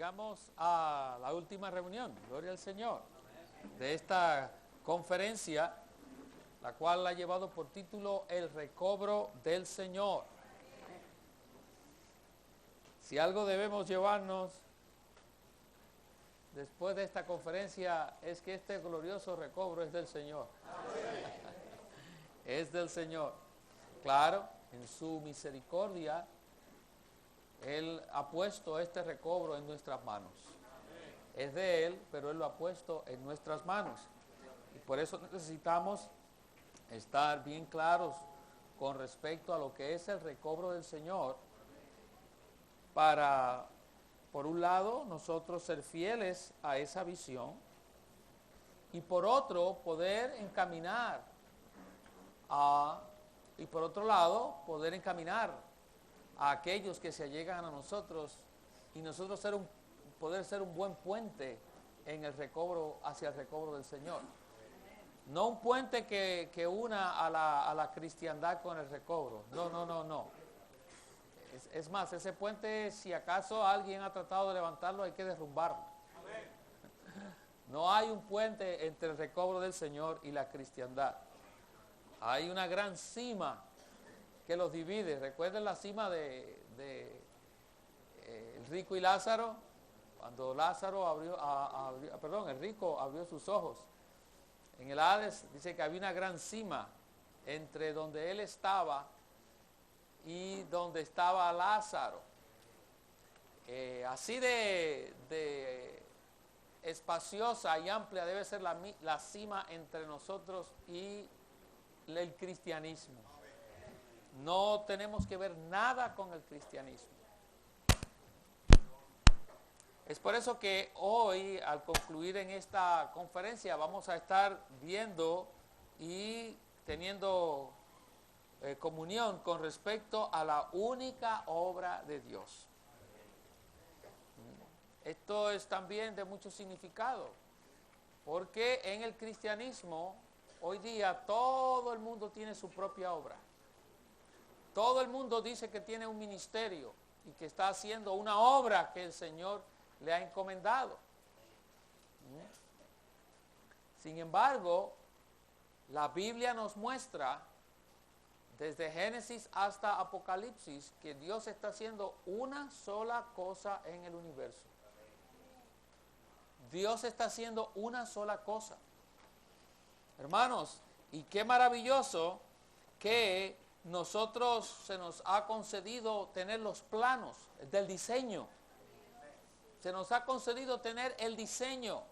llegamos a la última reunión, gloria al Señor, de esta conferencia, la cual ha llevado por título El recobro del Señor. Si algo debemos llevarnos después de esta conferencia es que este glorioso recobro es del Señor. Es del Señor. Claro, en su misericordia, Él ha puesto este recobro en nuestras manos. Es de Él, pero Él lo ha puesto en nuestras manos. Y por eso necesitamos estar bien claros con respecto a lo que es el recobro del Señor, para, por un lado, nosotros ser fieles a esa visión, y por otro, poder encaminar y por otro lado, poder encaminar a aquellos que se allegan a nosotros, y nosotros poder ser un buen puente en el recobro, hacia el recobro del Señor. No un puente que una a la cristiandad con el recobro. No. Es más, ese puente, si acaso alguien ha tratado de levantarlo, hay que derrumbarlo. No hay un puente entre el recobro del Señor y la cristiandad. Hay una gran cima que los divide. Recuerden la cima de el rico y Lázaro, cuando el rico abrió sus ojos. En el Hades dice que había una gran cima entre donde él estaba y donde estaba Lázaro. Así de espaciosa y amplia debe ser la cima entre nosotros y el cristianismo. No tenemos que ver nada con el cristianismo. Es por eso que hoy, al concluir en esta conferencia, vamos a estar viendo y teniendo comunión con respecto a la única obra de Dios. Esto es también de mucho significado, porque en el cristianismo hoy día todo el mundo tiene su propia obra. Todo el mundo dice que tiene un ministerio y que está haciendo una obra que el Señor le ha encomendado. Sin embargo, la Biblia nos muestra desde Génesis hasta Apocalipsis que Dios está haciendo una sola cosa en el universo. Dios está haciendo una sola cosa. Hermanos, y qué maravilloso que nosotros se nos ha concedido tener los planos del diseño. Se nos ha concedido tener el diseño.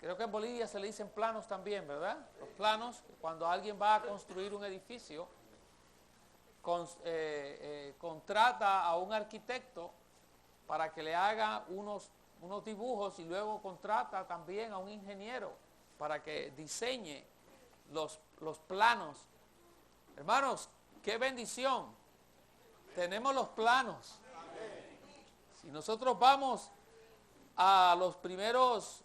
Creo que en Bolivia se le dicen planos también, ¿verdad? Los planos, cuando alguien va a construir un edificio, contrata a un arquitecto para que le haga unos dibujos, y luego contrata también a un ingeniero para que diseñe los planos. Hermanos, qué bendición. Tenemos los planos. Si nosotros vamos a los primeros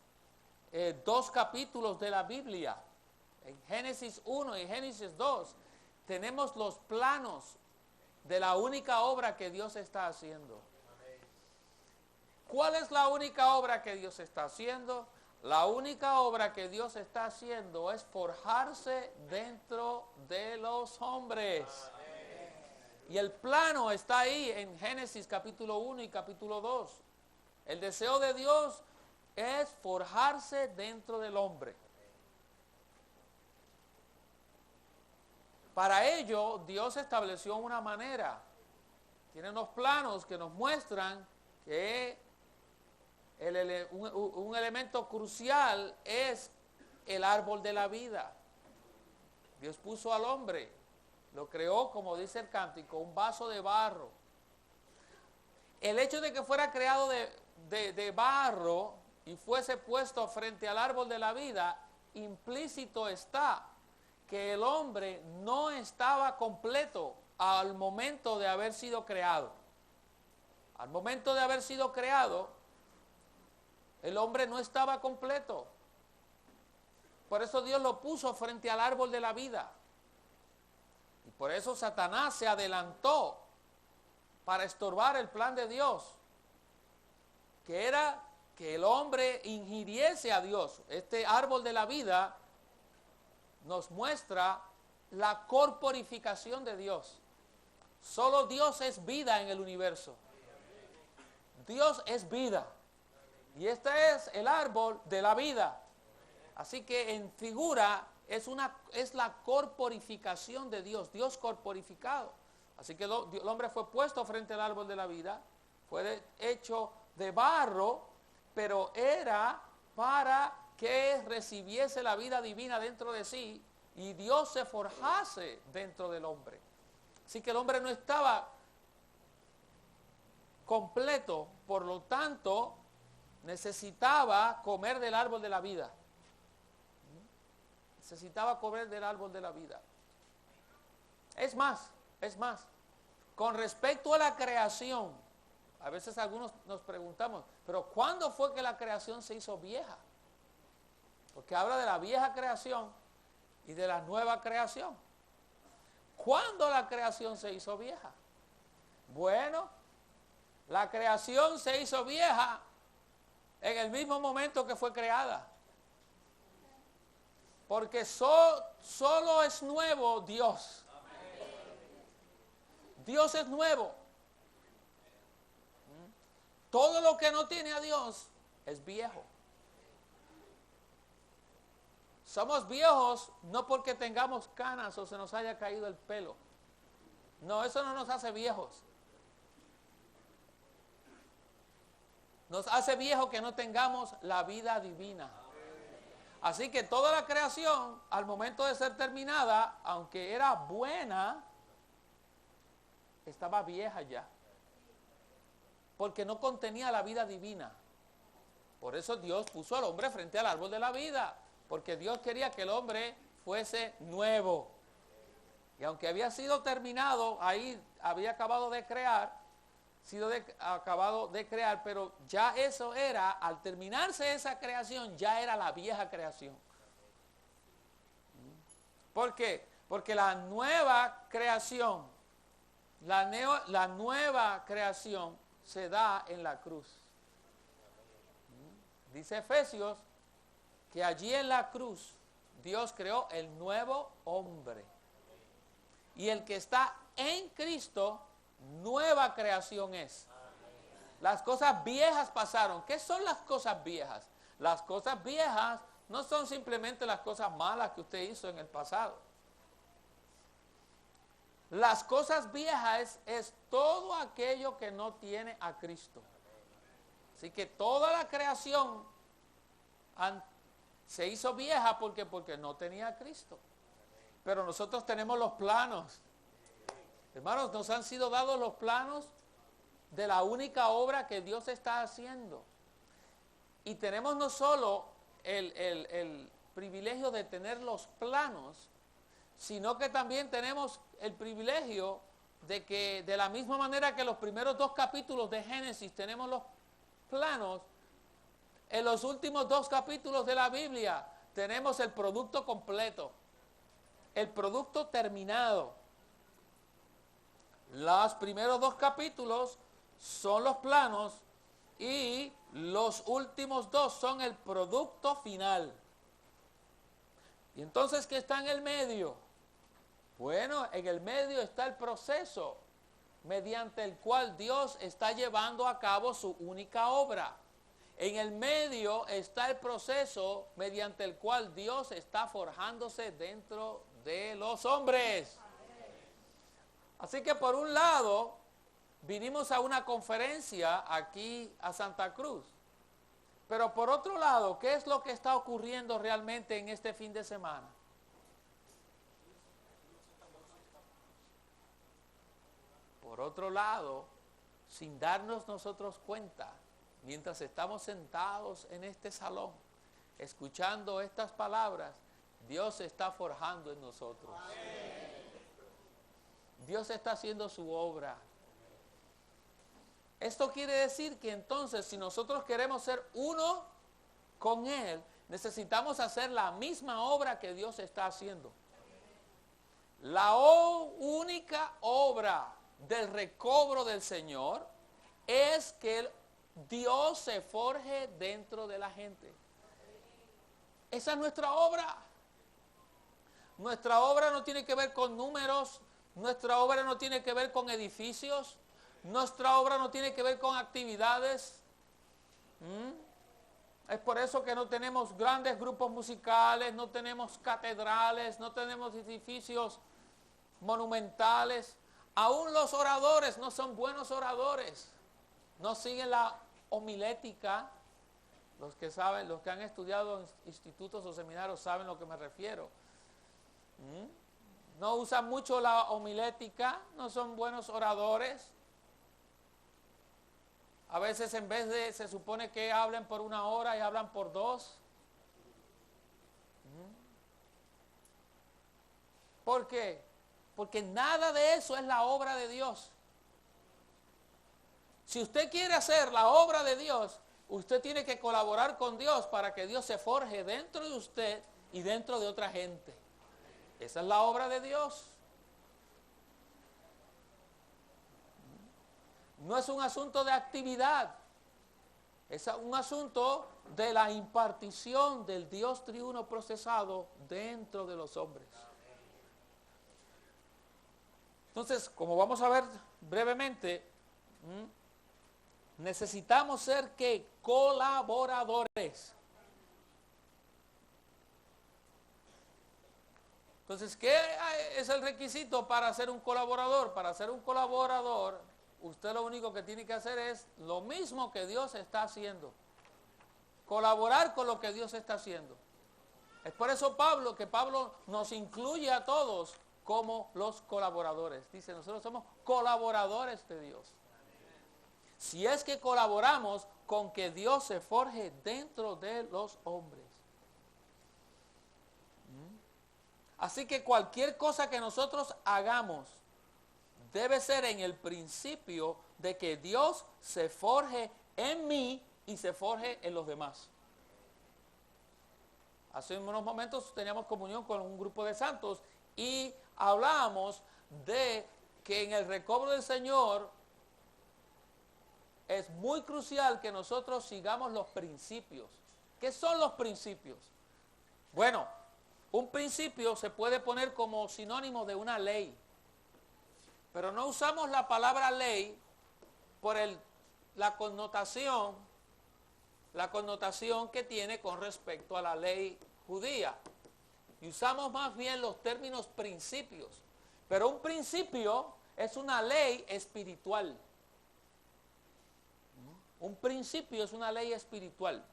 2 capítulos de la Biblia, en Génesis 1 y Génesis 2, tenemos los planos de la única obra que Dios está haciendo. ¿Cuál es la única obra que Dios está haciendo? La única obra que Dios está haciendo es forjarse dentro de los hombres. Y el plano está ahí en Génesis capítulo 1 y capítulo 2. El deseo de Dios es forjarse dentro del hombre. Para ello, Dios estableció una manera. Tiene unos planos que nos muestran que un elemento crucial es el árbol de la vida. Dios puso al hombre, lo creó, como dice el cántico, un vaso de barro. El hecho de que fuera creado de barro y fuese puesto frente al árbol de la vida, implícito está que el hombre no estaba completo al momento de haber sido creado. Al momento de haber sido creado, el hombre no estaba completo. Por eso Dios lo puso frente al árbol de la vida. Y por eso Satanás se adelantó para estorbar el plan de Dios. que era que el hombre ingiriese a Dios. Este árbol de la vida nos muestra la corporificación de Dios. Solo Dios es vida en el universo. Dios es vida. Y este es el árbol de la vida. Así que en figura es la corporificación de Dios. Dios corporificado. Así que el hombre fue puesto frente al árbol de la vida. Fue hecho de barro, pero era para que recibiese la vida divina dentro de sí y Dios se forjase dentro del hombre. Así que el hombre no estaba completo, por lo tanto necesitaba comer del árbol de la vida. Necesitaba comer del árbol de la vida. Es más, con respecto a la creación, a veces algunos nos preguntamos, pero ¿cuándo fue que la creación se hizo vieja? Porque habla de la vieja creación y de la nueva creación. ¿Cuándo la creación se hizo vieja? Bueno, la creación se hizo vieja en el mismo momento que fue creada. Porque solo es nuevo Dios. Dios es nuevo. Todo lo que no tiene a Dios es viejo. Somos viejos no porque tengamos canas o se nos haya caído el pelo. No, eso no nos hace viejos. Nos hace viejos que no tengamos la vida divina. Así que toda la creación, al momento de ser terminada, aunque era buena, estaba vieja ya. Porque no contenía la vida divina. Por eso Dios puso al hombre frente al árbol de la vida. Porque Dios quería que el hombre fuese nuevo. Y aunque había sido terminado, ahí había acabado de crear, pero ya eso era, al terminarse esa creación, ya era la vieja creación. ¿Por qué? Porque la nueva creación, la nueva creación se da en la cruz. Dice Efesios que allí en la cruz Dios creó el nuevo hombre. Y el que está en Cristo, nueva creación es. Las cosas viejas pasaron. ¿Qué son las cosas viejas? Las cosas viejas no son simplemente las cosas malas que usted hizo en el pasado. Las cosas viejas es todo aquello que no tiene a Cristo. Así que toda la creación se hizo vieja porque no tenía a Cristo. Pero nosotros tenemos los planos. Hermanos, nos han sido dados los planos de la única obra que Dios está haciendo. Y tenemos no solo el privilegio de tener los planos, sino que también tenemos el privilegio de que de la misma manera que los primeros 2 capítulos de Génesis tenemos los planos, en los últimos 2 capítulos de la Biblia tenemos el producto completo, el producto terminado. Los primeros 2 capítulos son los planos y los últimos 2 son el producto final. Y entonces, ¿qué está en el medio? Bueno, en el medio está el proceso mediante el cual Dios está llevando a cabo su única obra. En el medio está el proceso mediante el cual Dios está forjándose dentro de los hombres. Así que por un lado, vinimos a una conferencia aquí a Santa Cruz. Pero por otro lado, ¿qué es lo que está ocurriendo realmente en este fin de semana? Por otro lado, sin darnos nosotros cuenta, mientras estamos sentados en este salón, escuchando estas palabras, Dios está forjando en nosotros. Dios está haciendo su obra. Esto quiere decir que entonces, si nosotros queremos ser uno con Él, necesitamos hacer la misma obra que Dios está haciendo. La única obra del recobro del Señor es que Dios se forje dentro de la gente. Esa es nuestra obra. Nuestra obra no tiene que ver con números, nuestra obra no tiene que ver con edificios, nuestra obra no tiene que ver con actividades. Es por eso que no tenemos grandes grupos musicales, no tenemos catedrales, no tenemos edificios monumentales. Aún los oradores no son buenos oradores, no siguen la homilética. Los que saben, los que han estudiado en institutos o seminarios saben a lo que me refiero. No usan mucho la homilética, no son buenos oradores. A veces en vez de, se supone que hablen por 1 hora y hablan por 2. ¿Por qué? Porque nada de eso es la obra de Dios. Si usted quiere hacer la obra de Dios, usted tiene que colaborar con Dios para que Dios se forje dentro de usted y dentro de otra gente. Esa es la obra de Dios. No es un asunto de actividad, es un asunto de la impartición del Dios triuno procesado dentro de los hombres. Entonces, como vamos a ver brevemente, necesitamos ser ¿qué? Colaboradores. Entonces, ¿qué es el requisito para ser un colaborador? Para ser un colaborador, usted lo único que tiene que hacer es lo mismo que Dios está haciendo. Colaborar con lo que Dios está haciendo. Es por eso que Pablo nos incluye a todos como los colaboradores. Dice, nosotros somos colaboradores de Dios. Si es que colaboramos con que Dios se forje dentro de los hombres. Así que cualquier cosa que nosotros hagamos debe ser en el principio de que Dios se forje en mí y se forje en los demás. Hace unos momentos teníamos comunión con un grupo de santos y hablábamos de que en el recobro del Señor es muy crucial que nosotros sigamos los principios. ¿Qué son los principios? Bueno, un principio se puede poner como sinónimo de una ley, pero no usamos la palabra ley por la connotación que tiene con respecto a la ley judía. Y usamos más bien los términos principios. Pero un principio es una ley espiritual. Un principio es una ley espiritual.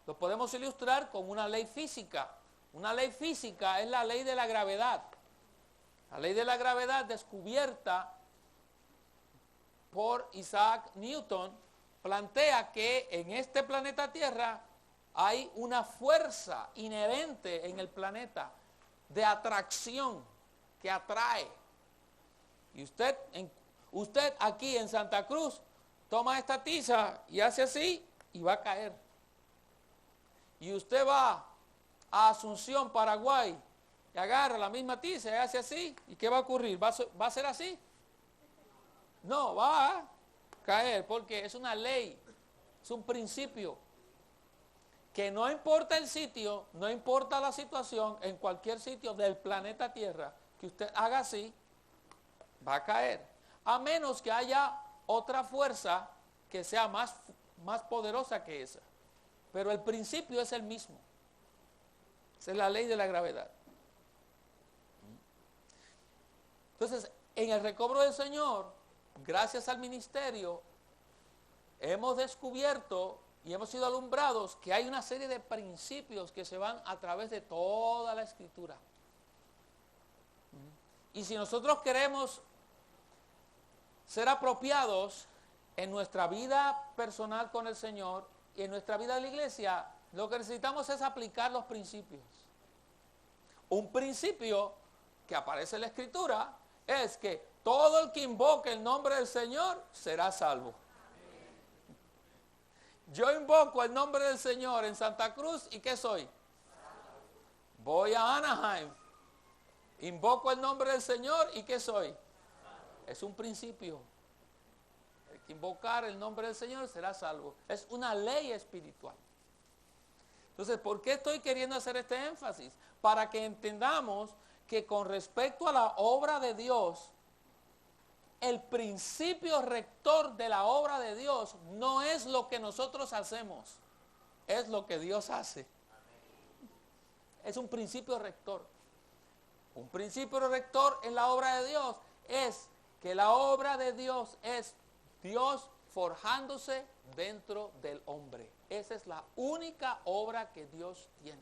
Lo podemos ilustrar con una ley física. Una ley física es la ley de la gravedad. La ley de la gravedad descubierta por Isaac Newton plantea que en este planeta Tierra hay una fuerza inherente en el planeta de atracción que atrae. Y usted aquí en Santa Cruz toma esta tiza y hace así y va a caer. Y usted va a Asunción, Paraguay, y agarra la misma tiza y hace así, ¿y qué va a ocurrir? ¿Va a ser así? No, va a caer, porque es una ley, es un principio, que no importa el sitio, no importa la situación, en cualquier sitio del planeta Tierra, que usted haga así, va a caer, a menos que haya otra fuerza que sea más poderosa que esa. Pero el principio es el mismo. Esa es la ley de la gravedad. Entonces, en el recobro del Señor, gracias al ministerio, hemos descubierto y hemos sido alumbrados que hay una serie de principios que se van a través de toda la Escritura. Y si nosotros queremos ser apropiados en nuestra vida personal con el Señor y en nuestra vida de la iglesia, lo que necesitamos es aplicar los principios. Un principio que aparece en la Escritura es que todo el que invoque el nombre del Señor será salvo. Yo invoco el nombre del Señor en Santa Cruz y ¿qué soy? Voy a Anaheim, invoco el nombre del Señor y ¿qué soy? Es un principio que invocar el nombre del Señor será salvo. Es una ley espiritual. Entonces, ¿por qué estoy queriendo hacer este énfasis? Para que entendamos que con respecto a la obra de Dios, el principio rector de la obra de Dios no es lo que nosotros hacemos, es lo que Dios hace. Es un principio rector. Un principio rector en la obra de Dios es que la obra de Dios es Dios forjándose dentro del hombre. Esa es la única obra que Dios tiene.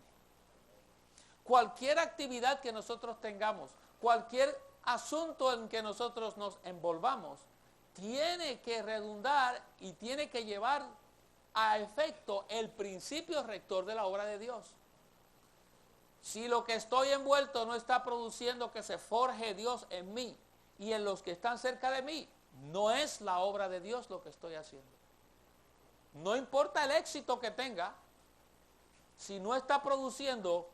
Cualquier actividad que nosotros tengamos, cualquier asunto en que nosotros nos envolvamos, tiene que redundar y tiene que llevar a efecto el principio rector de la obra de Dios. Si lo que estoy envuelto no está produciendo que se forje Dios en mí y en los que están cerca de mí, no es la obra de Dios lo que estoy haciendo. No importa el éxito que tenga, si no está produciendo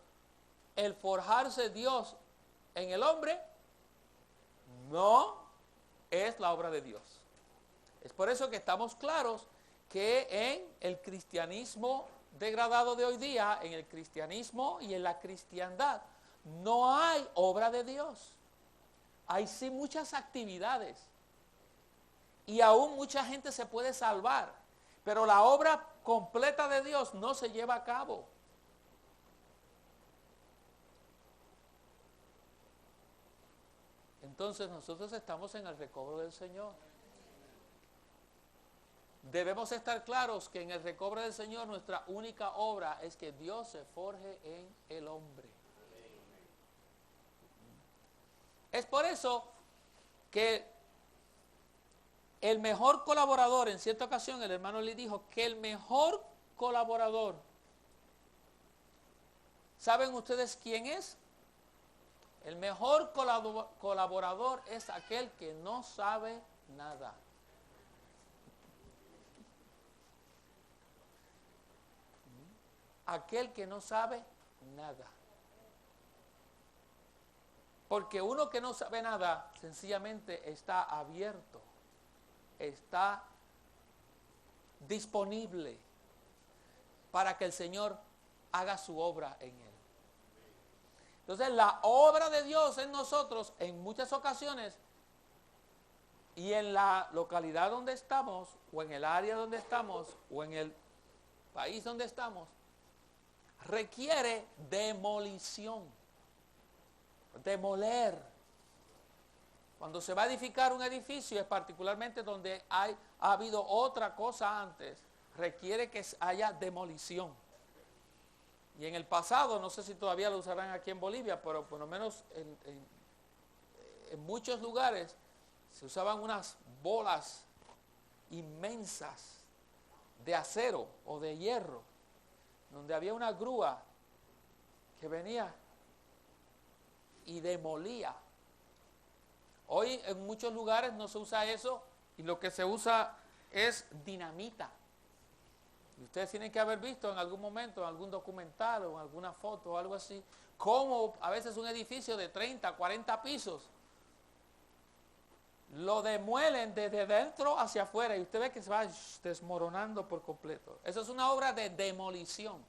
el forjarse Dios en el hombre, no es la obra de Dios. Es por eso que estamos claros que en el cristianismo degradado de hoy día, en el cristianismo y en la cristiandad, no hay obra de Dios. Hay sí muchas actividades y aún mucha gente se puede salvar, pero la obra completa de Dios no se lleva a cabo. Entonces nosotros estamos en el recobro del Señor. Debemos estar claros que en el recobro del Señor nuestra única obra es que Dios se forje en el hombre. Es por eso que el mejor colaborador, en cierta ocasión el hermano le dijo que el mejor colaborador, ¿saben ustedes quién es? El mejor colaborador es aquel que no sabe nada. Aquel que no sabe nada. Porque uno que no sabe nada, sencillamente está abierto, está disponible para que el Señor haga su obra en él. Entonces la obra de Dios en nosotros, en muchas ocasiones, y en la localidad donde estamos, o en el área donde estamos, o en el país donde estamos, requiere demolición, demoler. Cuando se va a edificar un edificio, es particularmente donde ha habido otra cosa antes, requiere que haya demolición. Y en el pasado, no sé si todavía lo usarán aquí en Bolivia, pero por lo menos en muchos lugares se usaban unas bolas inmensas de acero o de hierro, donde había una grúa que venía y demolía. Hoy en muchos lugares no se usa eso y lo que se usa es dinamita. Y ustedes tienen que haber visto en algún momento, en algún documental o en alguna foto o algo así, cómo a veces un edificio de 30, 40 pisos lo demuelen desde dentro hacia afuera y usted ve que se va desmoronando por completo. Eso es una obra de demolición.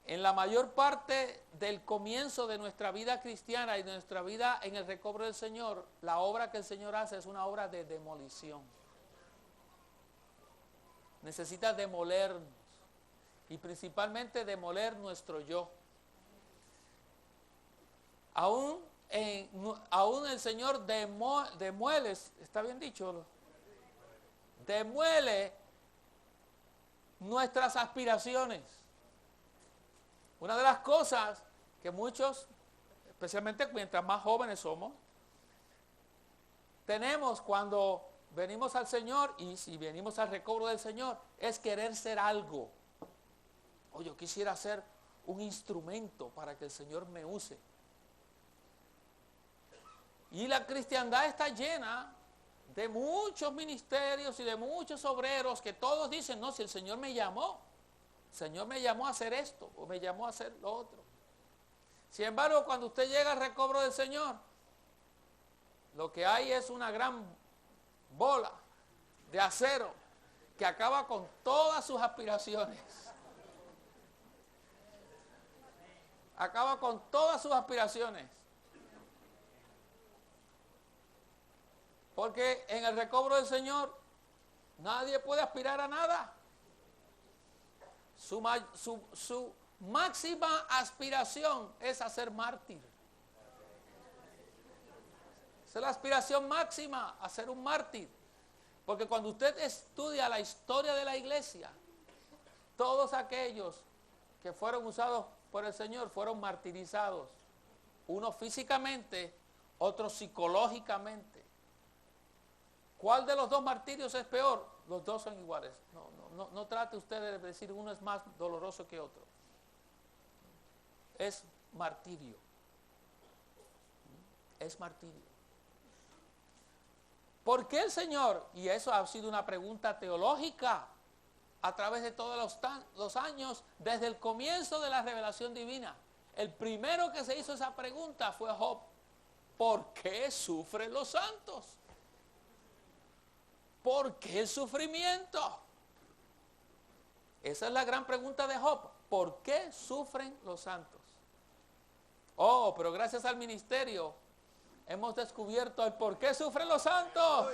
En la mayor parte del comienzo de nuestra vida cristiana y de nuestra vida en el recobro del Señor, la obra que el Señor hace es una obra de demolición. Necesita demolernos y principalmente demoler nuestro yo. Aún el Señor demuele, ¿está bien dicho? Demuele nuestras aspiraciones. Una de las cosas que muchos, especialmente mientras más jóvenes somos, tenemos cuando venimos al Señor y si venimos al recobro del Señor, es querer ser algo. O yo quisiera ser un instrumento para que el Señor me use. Y la cristiandad está llena de muchos ministerios y de muchos obreros que todos dicen, no, si el Señor me llamó, el Señor me llamó a hacer esto o me llamó a hacer lo otro. Sin embargo, cuando usted llega al recobro del Señor, lo que hay es una gran bola de acero que acaba con todas sus aspiraciones. Acaba con todas sus aspiraciones. Porque en el recobro del Señor nadie puede aspirar a nada. Su máxima aspiración es a ser mártir. Esa es la aspiración máxima, a ser un mártir. Porque cuando usted estudia la historia de la iglesia, todos aquellos que fueron usados por el Señor fueron martirizados. Uno físicamente, otro psicológicamente. ¿Cuál de los dos martirios es peor? Los dos son iguales. No trate usted de decir uno es más doloroso que otro. Es martirio. Es martirio. ¿Por qué el Señor? Y eso ha sido una pregunta teológica a través de todos los años, desde el comienzo de la revelación divina. El primero que se hizo esa pregunta fue Job. ¿Por qué sufren los santos? ¿Por qué el sufrimiento? Esa es la gran pregunta de Job. ¿Por qué sufren los santos? Oh, pero gracias al ministerio hemos descubierto el por qué sufren los santos.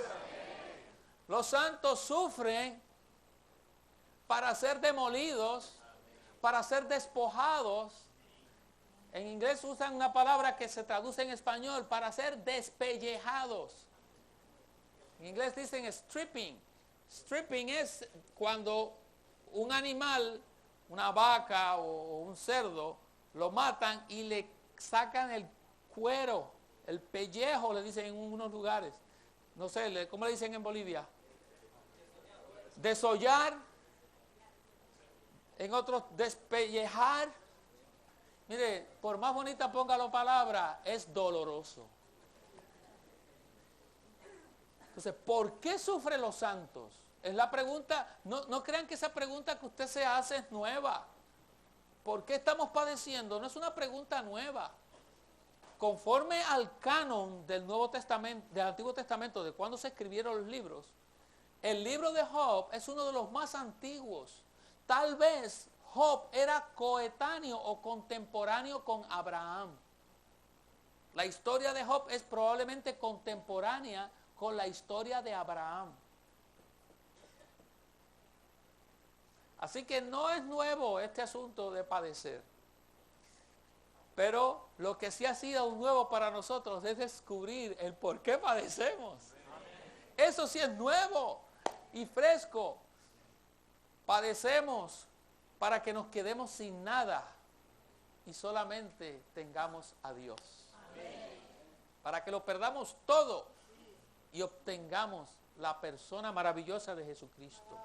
Los santos sufren para ser demolidos, para ser despojados. En inglés usan una palabra que se traduce en español, para ser despellejados. En inglés dicen stripping. Stripping es cuando un animal, una vaca o un cerdo, lo matan y le sacan el cuero, el pellejo, le dicen en unos lugares. No sé, ¿cómo le dicen en Bolivia? Desollar. En otros, despellejar. Mire, por más bonita ponga la palabra, es doloroso. Entonces, ¿por qué sufren los santos? Es la pregunta. No crean que esa pregunta que usted se hace es nueva. ¿Por qué estamos padeciendo? No es una pregunta nueva. Conforme al canon del Nuevo Testamento, del Antiguo Testamento, de cuando se escribieron los libros, el libro de Job es uno de los más antiguos. Tal vez Job era coetáneo o contemporáneo con Abraham. La historia de Job es probablemente contemporánea con la historia de Abraham. Así que no es nuevo este asunto de padecer. Pero lo que sí ha sido nuevo para nosotros es descubrir el por qué padecemos. Eso sí es nuevo y fresco. Padecemos para que nos quedemos sin nada y solamente tengamos a Dios. Para que lo perdamos todo y obtengamos la persona maravillosa de Jesucristo.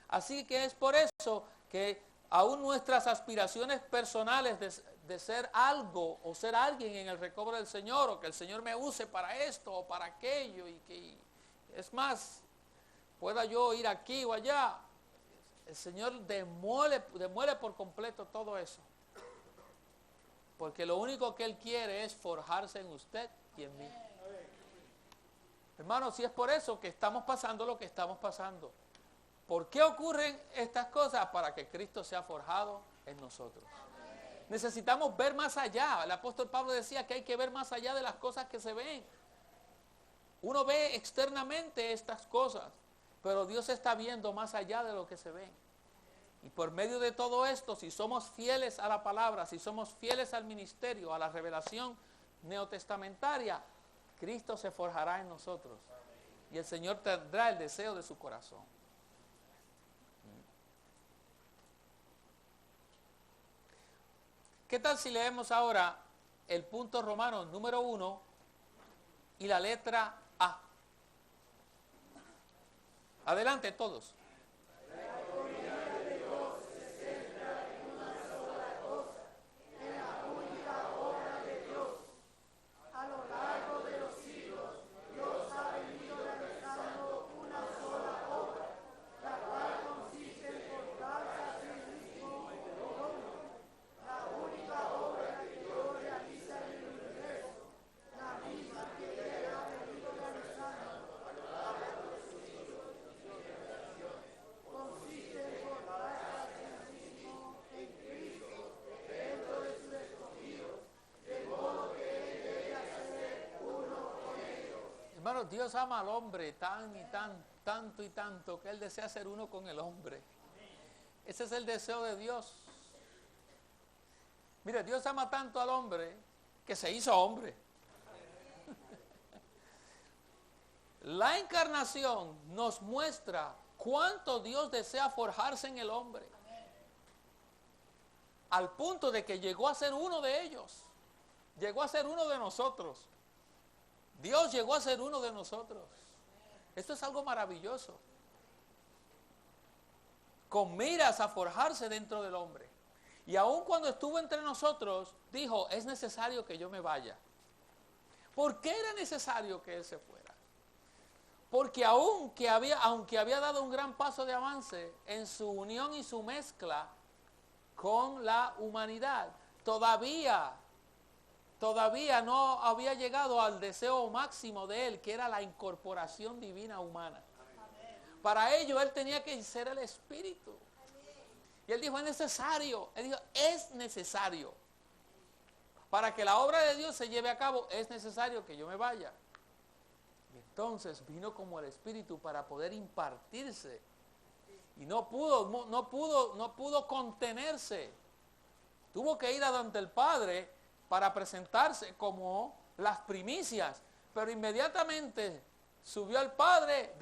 Así que es por eso que aún nuestras aspiraciones personales de ser algo o ser alguien en el recobro del Señor, o que el Señor me use para esto o para aquello, y que es más, pueda yo ir aquí o allá, el Señor demuele por completo todo eso. Porque lo único que Él quiere es forjarse en usted y en mí. Hermanos, si es por eso que estamos pasando lo que estamos pasando. ¿Por qué ocurren estas cosas? Para que Cristo sea forjado en nosotros. Necesitamos ver más allá. El apóstol Pablo decía que hay que ver más allá de las cosas que se ven. Uno ve externamente estas cosas, pero Dios está viendo más allá de lo que se ve. Y por medio de todo esto, si somos fieles a la palabra, si somos fieles al ministerio, a la revelación neotestamentaria, Cristo se forjará en nosotros. Y el Señor tendrá el deseo de su corazón. ¿Qué tal si leemos ahora el punto romano número 1 y la letra A? Adelante todos. Hermano, Dios ama al hombre tan y tanto y tanto, que Él desea ser uno con el hombre. Ese es el deseo de Dios. Mire, Dios ama tanto al hombre que se hizo hombre. La encarnación nos muestra cuánto Dios desea forjarse en el hombre. Al punto de que llegó a ser uno de ellos. Llegó a ser uno de nosotros. Dios llegó a ser uno de nosotros. Esto es algo maravilloso. Con miras a forjarse dentro del hombre. Y aun cuando estuvo entre nosotros, dijo, es necesario que yo me vaya. ¿Por qué era necesario que Él se fuera? Porque aunque había dado un gran paso de avance en su unión y su mezcla con la humanidad, todavía no había llegado al deseo máximo de Él, que era la incorporación divina humana. Para ello Él tenía que ser el Espíritu. Y Él dijo, es necesario. Él dijo, es necesario. Para que la obra de Dios se lleve a cabo, es necesario que yo me vaya. Y entonces vino como el Espíritu para poder impartirse. Y no pudo contenerse. Tuvo que ir ante el Padre para presentarse como las primicias. Pero inmediatamente subió al Padre,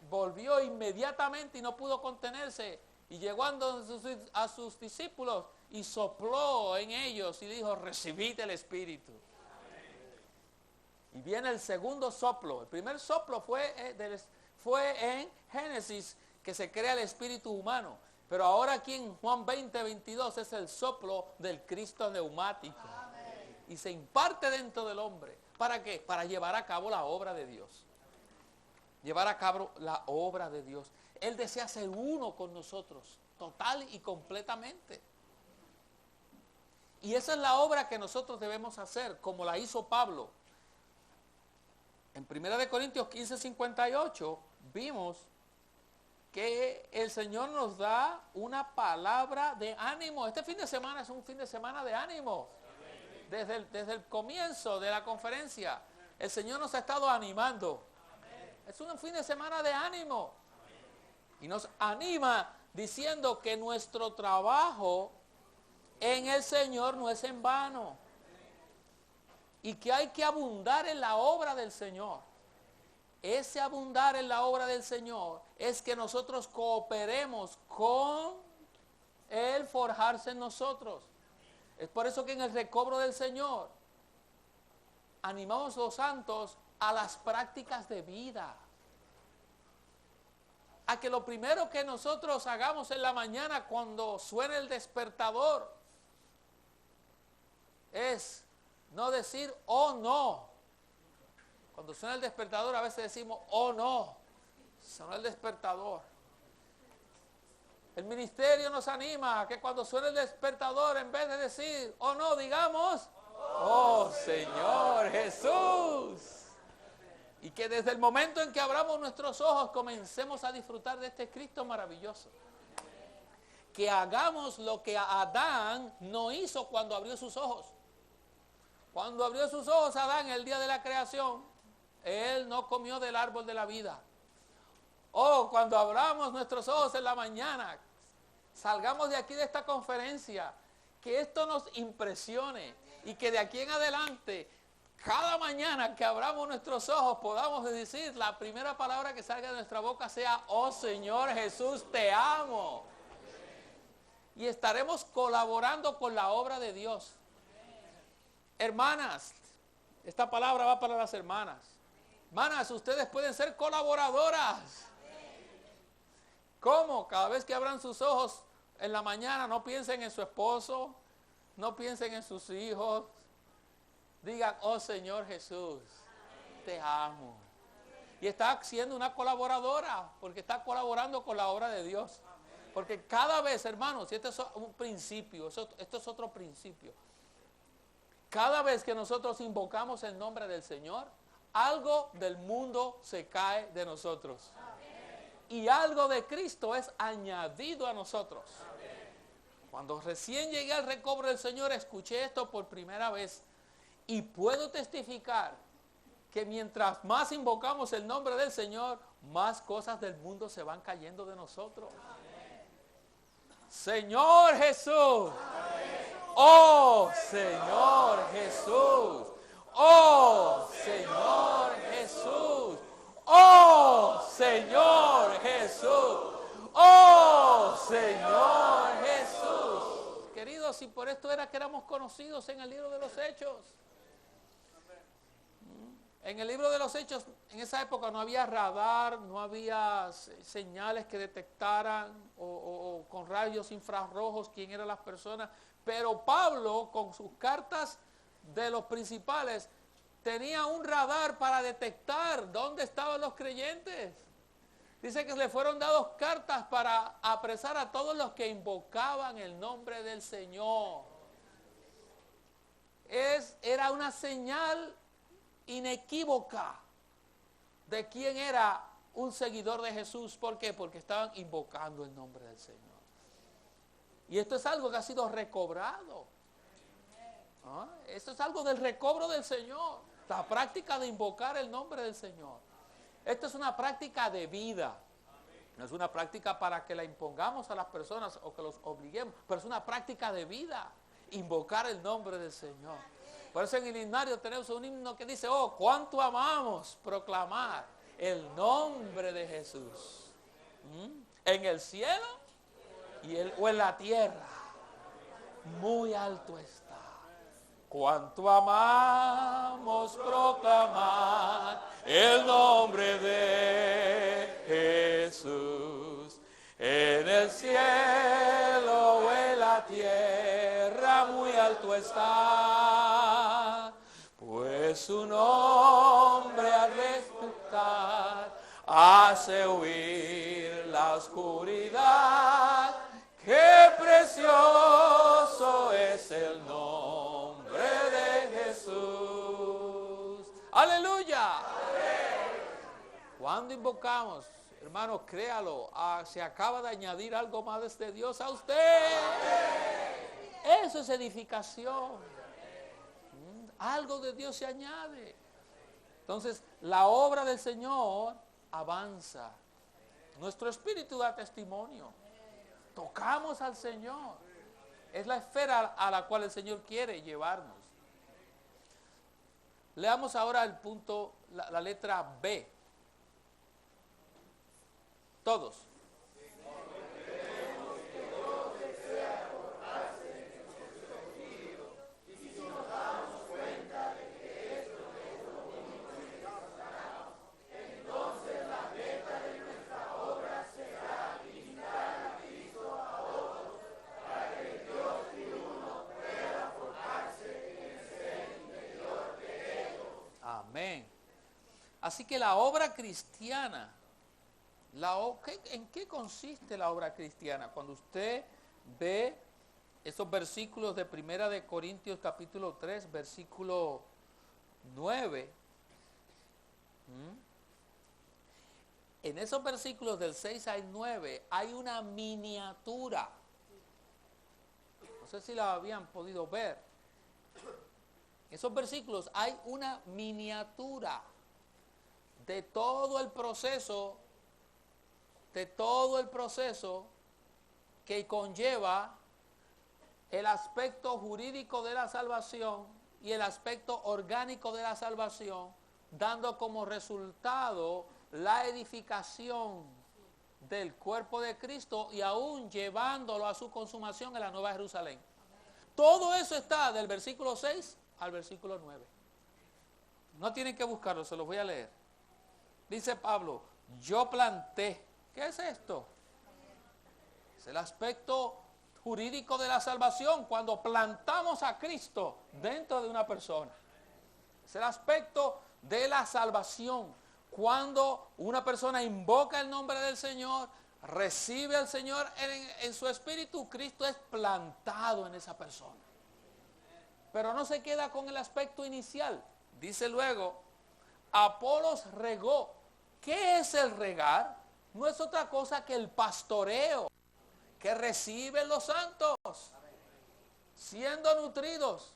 volvió inmediatamente y no pudo contenerse. Y llegó a sus discípulos y sopló en ellos y dijo, recibid el Espíritu. Y viene el segundo soplo. El primer soplo fue en Génesis, que se crea el espíritu humano. Pero ahora aquí en Juan 20:22 es el soplo del Cristo neumático. Y se imparte dentro del hombre. ¿Para qué? Para llevar a cabo la obra de Dios. Llevar a cabo la obra de Dios. Él desea ser uno con nosotros, total y completamente. Y esa es la obra que nosotros debemos hacer, como la hizo Pablo. En 1 Corintios 15:58 vimos que el Señor nos da una palabra de ánimo. Este fin de semana es un fin de semana de ánimo. Desde el comienzo de la conferencia, el Señor nos ha estado animando. Es un fin de semana de ánimo. Y nos anima diciendo que nuestro trabajo en el Señor no es en vano. Y que hay que abundar en la obra del Señor. Ese abundar en la obra del Señor es que nosotros cooperemos con Él forjarse en nosotros. Es por eso que en el recobro del Señor animamos a los santos a las prácticas de vida. A que lo primero que nosotros hagamos en la mañana cuando suene el despertador es no decir, oh no. Cuando suena el despertador a veces decimos, oh no, sonó el despertador. El ministerio nos anima a que cuando suene el despertador, en vez de decir, oh no, digamos, oh Señor Jesús. Y que desde el momento en que abramos nuestros ojos comencemos a disfrutar de este Cristo maravilloso. Que hagamos lo que Adán no hizo cuando abrió sus ojos. Cuando abrió sus ojos Adán el día de la creación, él no comió del árbol de la vida. Cuando abramos nuestros ojos en la mañana, salgamos de aquí de esta conferencia, que esto nos impresione y que de aquí en adelante, cada mañana que abramos nuestros ojos, podamos decir la primera palabra que salga de nuestra boca sea, oh Señor Jesús, te amo. Y estaremos colaborando con la obra de Dios. Hermanas, esta palabra va para las hermanas. Hermanas, ustedes pueden ser colaboradoras. ¿Cómo? Cada vez que abran sus ojos en la mañana, no piensen en su esposo, no piensen en sus hijos. Digan, oh Señor Jesús, te amo. Y está siendo una colaboradora, porque está colaborando con la obra de Dios. Porque cada vez, hermanos, y este es un principio, esto es otro principio. Cada vez que nosotros invocamos el nombre del Señor, algo del mundo se cae de nosotros. Y algo de Cristo es añadido a nosotros. Cuando recién llegué al recobro del Señor, escuché esto por primera vez. Y puedo testificar que mientras más invocamos el nombre del Señor, más cosas del mundo se van cayendo de nosotros. Señor Jesús. Oh Señor Jesús. Oh Señor Jesús. Oh Señor Jesús. Oh Señor Jesús. Queridos, si por esto era que éramos conocidos en el libro de los Hechos. En el libro de los Hechos, en esa época no había radar, no había señales que detectaran o con rayos infrarrojos quién eran las personas. Pero Pablo, con sus cartas de los principales, tenía un radar para detectar dónde estaban los creyentes. Dice que le fueron dadas cartas para apresar a todos los que invocaban el nombre del Señor. Era una señal inequívoca de quién era un seguidor de Jesús. ¿Por qué? Porque estaban invocando el nombre del Señor. Y esto es algo que ha sido recobrado. ¿Ah? Esto es algo del recobro del Señor. La práctica de invocar el nombre del Señor. Esto es una práctica de vida. No es una práctica para que la impongamos a las personas o que los obliguemos, pero es una práctica de vida. Invocar el nombre del Señor. Por eso en el himnario tenemos un himno que dice, oh, cuánto amamos proclamar el nombre de Jesús. En el cielo o en la tierra. Muy alto está. Cuánto amamos proclamar el nombre de Jesús. En el cielo o en la tierra muy alto está, pues su nombre al respetar hace huir la oscuridad. Qué precioso es el nombre de Jesús. ¡Aleluya! Cuando invocamos, hermanos, créalo, se acaba de añadir algo más desde Dios a usted. Eso es edificación. Algo de Dios se añade. Entonces, la obra del Señor avanza. Nuestro espíritu da testimonio. Tocamos al Señor. Es la esfera a la cual el Señor quiere llevarnos. Leamos ahora el punto, la letra B. Todos. Amén. Así que la obra cristiana, ¿en qué consiste la obra cristiana? Cuando usted ve esos versículos de 1 de Corintios capítulo 3, versículo 9, en esos versículos del 6 al 9 hay una miniatura. No sé si la habían podido ver. En esos versículos hay una miniatura de todo el proceso que conlleva el aspecto jurídico de la salvación y el aspecto orgánico de la salvación, dando como resultado la edificación del cuerpo de Cristo y aún llevándolo a su consumación en la Nueva Jerusalén. Todo eso está del versículo 6 al versículo 9. No tienen que buscarlo, se los voy a leer. Dice Pablo, yo planté. ¿Qué es esto? Es el aspecto jurídico de la salvación cuando plantamos a Cristo dentro de una persona. Es el aspecto de la salvación cuando una persona invoca el nombre del Señor, recibe al Señor en su espíritu, Cristo es plantado en esa persona. Pero no se queda con el aspecto inicial. Dice luego, Apolos regó. ¿Qué es el regar? No es otra cosa que el pastoreo que reciben los santos, siendo nutridos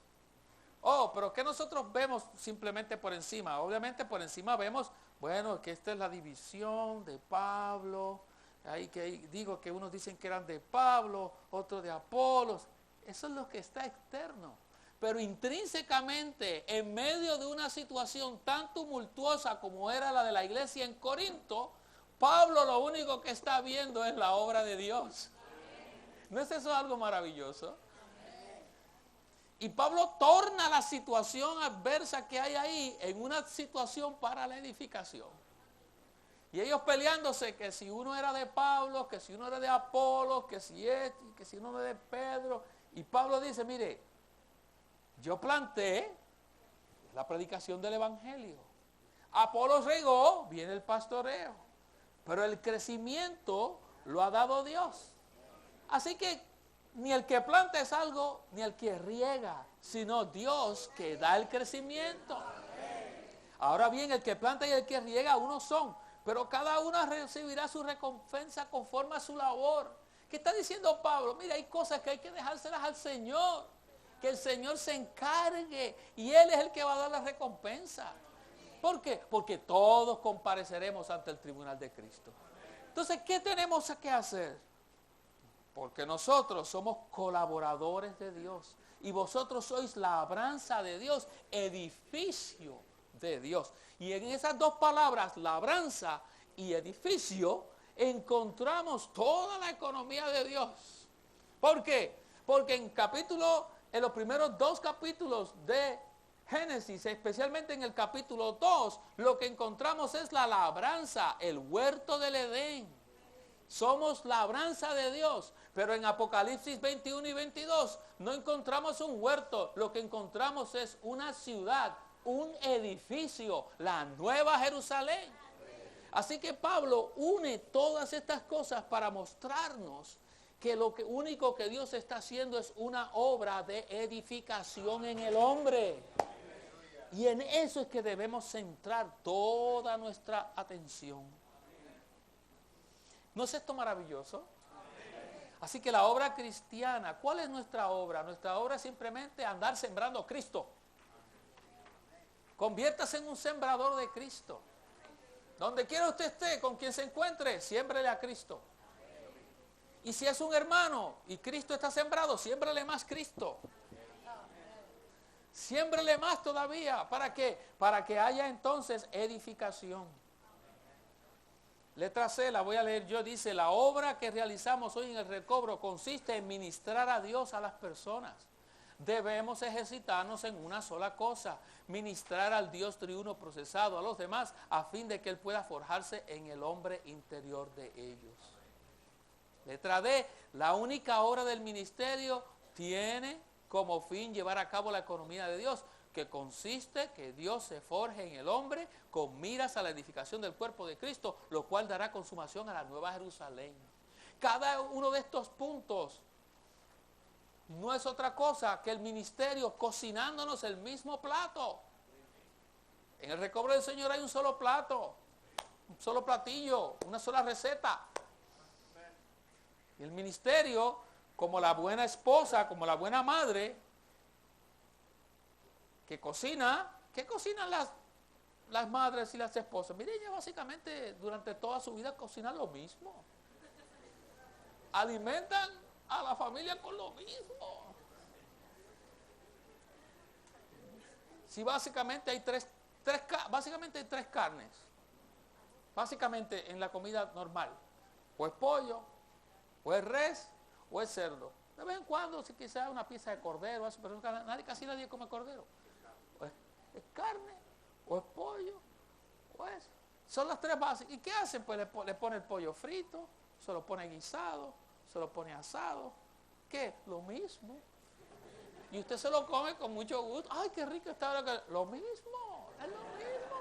Oh, pero ¿qué nosotros vemos simplemente por encima? Obviamente por encima vemos, bueno, que esta es la división de Pablo. Ahí que digo que unos dicen que eran de Pablo, otros de Apolos. Eso es lo que está externo. Pero intrínsecamente, en medio de una situación tan tumultuosa como era la de la iglesia en Corinto, Pablo lo único que está viendo es la obra de Dios. ¿No es eso algo maravilloso? Y Pablo torna la situación adversa que hay ahí en una situación para la edificación. Y ellos peleándose que si uno era de Pablo, que si uno era de Apolo, que si uno era de Pedro. Y Pablo dice, mire, yo planté la predicación del evangelio. Apolo regó, viene el pastoreo. Pero el crecimiento lo ha dado Dios. Así que ni el que planta es algo, ni el que riega, sino Dios que da el crecimiento. Ahora bien, el que planta y el que riega uno son, pero cada uno recibirá su recompensa conforme a su labor. ¿Qué está diciendo Pablo? Mira, hay cosas que hay que dejárselas al Señor, que el Señor se encargue y Él es el que va a dar la recompensa. ¿Por qué? Porque todos compareceremos ante el tribunal de Cristo. Entonces, ¿qué tenemos que hacer? Porque nosotros somos colaboradores de Dios y vosotros sois labranza de Dios, edificio de Dios. Y en esas dos palabras, labranza y edificio, encontramos toda la economía de Dios. ¿Por qué? Porque en los primeros 2 capítulos de Génesis, especialmente en el capítulo 2, lo que encontramos es la labranza, el huerto del Edén. Somos labranza de Dios, pero en Apocalipsis 21 y 22 no encontramos un huerto, lo que encontramos es una ciudad, un edificio, la Nueva Jerusalén. Así que Pablo une todas estas cosas para mostrarnos que lo único que Dios está haciendo es una obra de edificación en el hombre. Y en eso es que debemos centrar toda nuestra atención. ¿No es esto maravilloso? Así que la obra cristiana, ¿cuál es nuestra obra? Nuestra obra es simplemente andar sembrando a Cristo. Conviértase en un sembrador de Cristo. Donde quiera usted esté, con quien se encuentre, siémbrele a Cristo. Y si es un hermano y Cristo está sembrado, siémbrele más Cristo. Siémbrele más todavía. ¿Para qué? Para que haya entonces edificación. Letra C, la voy a leer yo, dice, la obra que realizamos hoy en el recobro consiste en ministrar a Dios a las personas. Debemos ejercitarnos en una sola cosa, ministrar al Dios triuno procesado a los demás, a fin de que Él pueda forjarse en el hombre interior de ellos. Letra D, la única obra del ministerio tiene como fin llevar a cabo la economía de Dios, que consiste que Dios se forje en el hombre con miras a la edificación del cuerpo de Cristo, lo cual dará consumación a la Nueva Jerusalén. Cada uno de estos puntos no es otra cosa que el ministerio cocinándonos el mismo plato. En el recobro del Señor hay un solo plato, un solo platillo, una sola receta. Y el ministerio, como la buena esposa, como la buena madre, que cocina, ¿qué cocinan las madres y las esposas? Mire, ella básicamente durante toda su vida cocinan lo mismo. Alimentan a la familia con lo mismo. Si básicamente hay tres carnes, básicamente en la comida normal, o es pollo, o es res, o es cerdo. De vez en cuando, si quizás una pieza de cordero, pero casi nadie come cordero. Es carne, o es pollo, o es. Son las 3 bases. ¿Y qué hacen? Pues le pone el pollo frito, se lo pone guisado, se lo pone asado. ¿Qué? Lo mismo. Y usted se lo come con mucho gusto. ¡Ay, qué rico está ahora! Lo mismo, es lo mismo.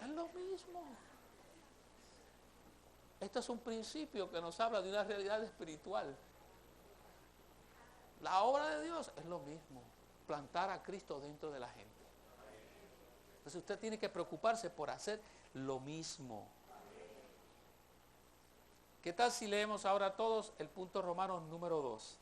Es lo mismo. Esto es un principio que nos habla de una realidad espiritual. La obra de Dios es lo mismo, plantar a Cristo dentro de la gente. Entonces usted tiene que preocuparse por hacer lo mismo. ¿Qué tal si leemos ahora todos el punto Romanos número 2?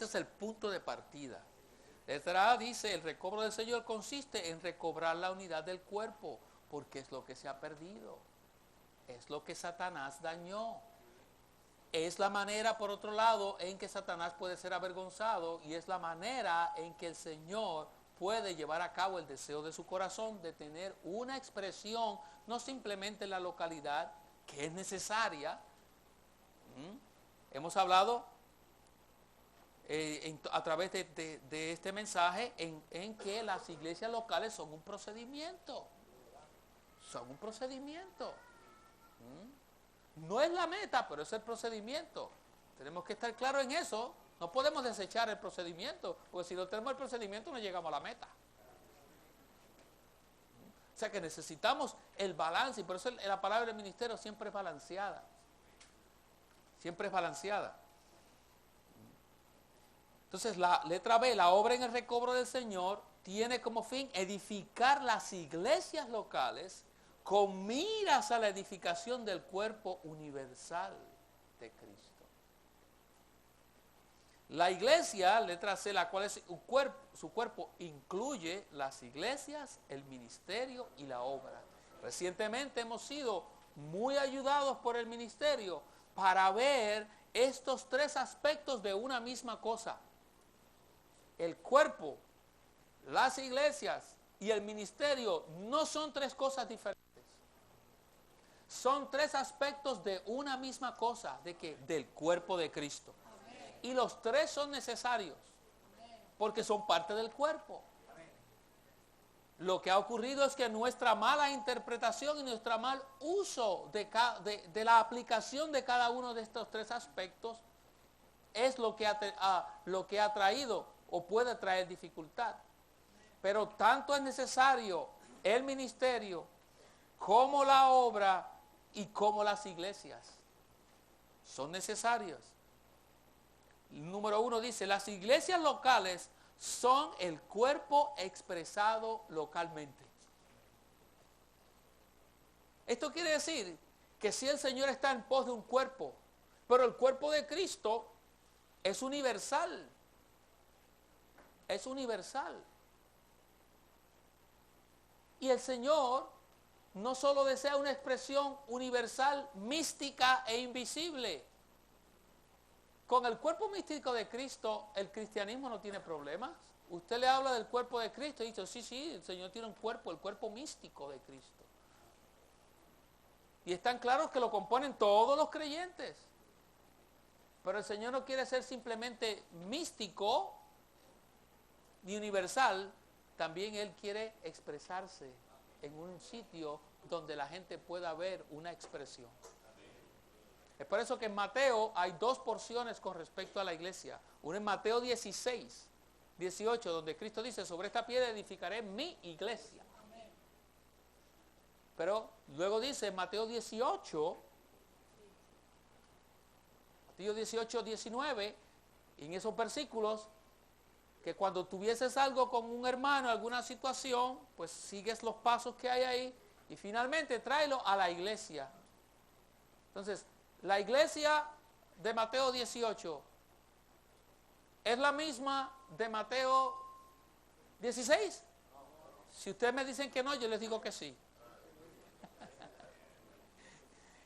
Este es el punto de partida. Letra A dice, el recobro del Señor consiste en recobrar la unidad del cuerpo, porque es lo que se ha perdido. Es lo que Satanás dañó. Es la manera, por otro lado, en que Satanás puede ser avergonzado, y es la manera en que el Señor puede llevar a cabo el deseo de su corazón de tener una expresión, no simplemente en la localidad, que es necesaria. Hemos hablado a través de este mensaje en que las iglesias locales son un procedimiento. Son un procedimiento. No es la meta, pero es el procedimiento. Tenemos que estar claros en eso. No podemos desechar el procedimiento, porque si no tenemos el procedimiento no llegamos a la meta. O sea que necesitamos el balance, y por eso la palabra del ministerio siempre es balanceada. Siempre es balanceada. Entonces la letra B, la obra en el recobro del Señor, tiene como fin edificar las iglesias locales con miras a la edificación del cuerpo universal de Cristo. La iglesia, letra C, la cual es su cuerpo, incluye las iglesias, el ministerio y la obra. Recientemente hemos sido muy ayudados por el ministerio para ver estos tres aspectos de una misma cosa. El cuerpo, las iglesias y el ministerio no son tres cosas diferentes. Son tres aspectos de una misma cosa, ¿de qué? Del cuerpo de Cristo. Y los tres son necesarios, porque son parte del cuerpo. Lo que ha ocurrido es que nuestra mala interpretación y nuestro mal uso de la aplicación de cada uno de estos tres aspectos es lo que ha traído o puede traer dificultad. Pero tanto es necesario el ministerio como la obra y como las iglesias. Son necesarios. Número 1 dice, las iglesias locales son el cuerpo expresado localmente. Esto quiere decir que si el Señor está en pos de un cuerpo, pero el cuerpo de Cristo es universal. Es universal. Y el Señor no solo desea una expresión universal, mística e invisible. Con el cuerpo místico de Cristo, el cristianismo no tiene problemas. Usted le habla del cuerpo de Cristo y dice, sí, el Señor tiene un cuerpo, el cuerpo místico de Cristo. Y están claros que lo componen todos los creyentes. Pero el Señor no quiere ser simplemente místico ni universal, también Él quiere expresarse en un sitio donde la gente pueda ver una expresión. Es por eso que en Mateo hay dos porciones con respecto a la iglesia. Una en Mateo 16, 18, donde Cristo dice, sobre esta piedra edificaré mi iglesia. Pero luego dice en Mateo 18, 19, en esos versículos, que cuando tuvieses algo con un hermano, alguna situación, pues sigues los pasos que hay ahí y finalmente tráelo a la iglesia. Entonces, la iglesia de Mateo 18 es la misma de Mateo 16. Si ustedes me dicen que no, yo les digo que sí.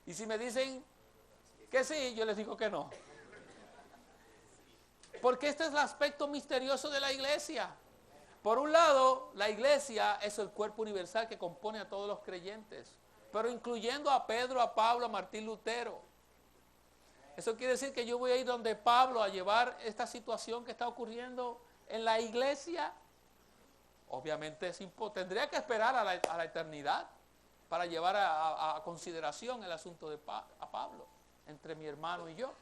Y si me dicen que sí, yo les digo que no. Porque este es el aspecto misterioso de la iglesia. Por un lado, la iglesia es el cuerpo universal que compone a todos los creyentes, pero incluyendo a Pedro, a Pablo, a Martín Lutero. Eso quiere decir que yo voy a ir donde Pablo a llevar esta situación que está ocurriendo en la iglesia. Obviamente tendría que esperar a la eternidad para llevar a consideración el asunto de Pablo, entre mi hermano y yo.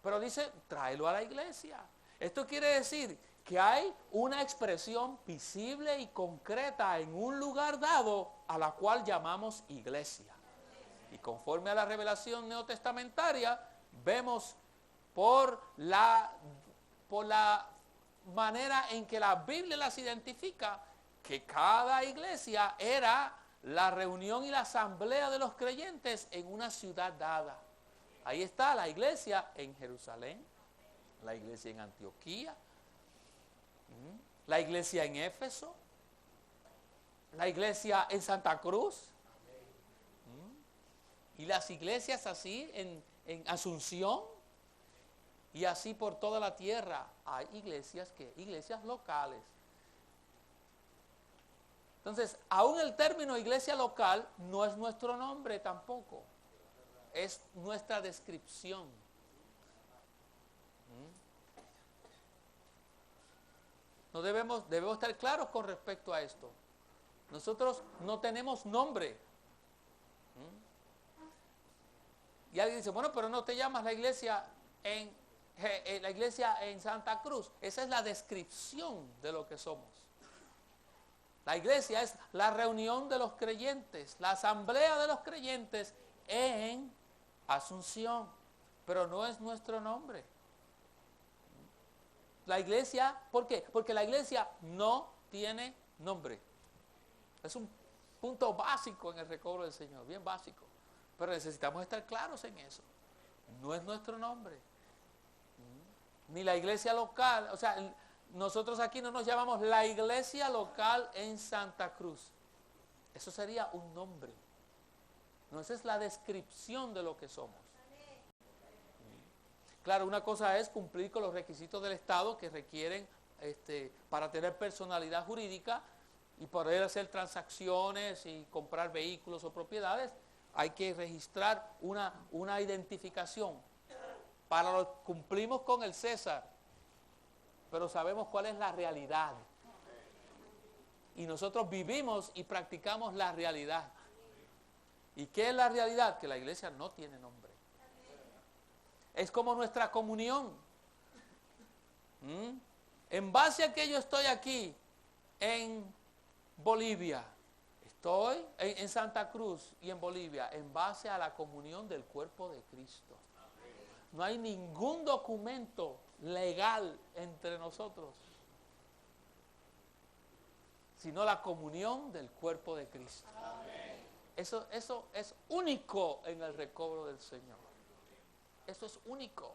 Pero dice, tráelo a la iglesia. Esto quiere decir que hay una expresión visible y concreta en un lugar dado a la cual llamamos iglesia. Y conforme a la revelación neotestamentaria, vemos por la manera en que la Biblia las identifica, que cada iglesia era la reunión y la asamblea de los creyentes en una ciudad dada. Ahí está la iglesia en Jerusalén, la iglesia en Antioquía, la iglesia en Éfeso, la iglesia en Santa Cruz, y las iglesias así en Asunción, y así por toda la tierra. Hay iglesias locales. Entonces, aún el término iglesia local no es nuestro nombre tampoco, es nuestra descripción. No debemos estar claros con respecto a esto. Nosotros no tenemos nombre. Y alguien dice, bueno, pero no te llamas la iglesia en Santa Cruz. Esa es la descripción de lo que somos. La iglesia es la reunión de los creyentes, la asamblea de los creyentes en Asunción, pero no es nuestro nombre. La iglesia, ¿por qué? Porque la iglesia no tiene nombre. Es un punto básico en el recobro del Señor, bien básico. Pero necesitamos estar claros en eso. No es nuestro nombre. Ni la iglesia local, o sea, nosotros aquí no nos llamamos la iglesia local en Santa Cruz. Eso sería un nombre. No, esa es la descripción de lo que somos. Claro, una cosa es cumplir con los requisitos del Estado que requieren para tener personalidad jurídica y poder hacer transacciones y comprar vehículos o propiedades. Hay que registrar una identificación. Cumplimos con el César, pero sabemos cuál es la realidad. Y nosotros vivimos y practicamos la realidad. ¿Y qué es la realidad? Que la iglesia no tiene nombre. Es como nuestra comunión. En base a que yo estoy aquí en Bolivia, estoy en Santa Cruz y en Bolivia, en base a la comunión del cuerpo de Cristo. No hay ningún documento legal entre nosotros, sino la comunión del cuerpo de Cristo. Eso es único en el recobro del Señor. Eso es único.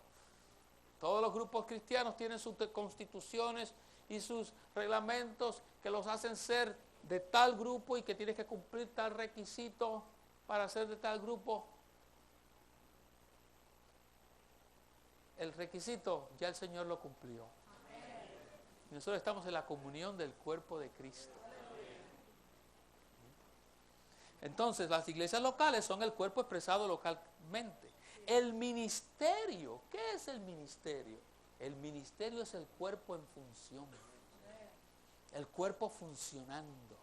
Todos los grupos cristianos tienen sus constituciones y sus reglamentos que los hacen ser de tal grupo y que tienes que cumplir tal requisito para ser de tal grupo. El requisito ya el Señor lo cumplió. Y nosotros estamos en la comunión del cuerpo de Cristo. Entonces, las iglesias locales son el cuerpo expresado localmente. El ministerio, ¿qué es el ministerio? El ministerio es el cuerpo en función. El cuerpo funcionando.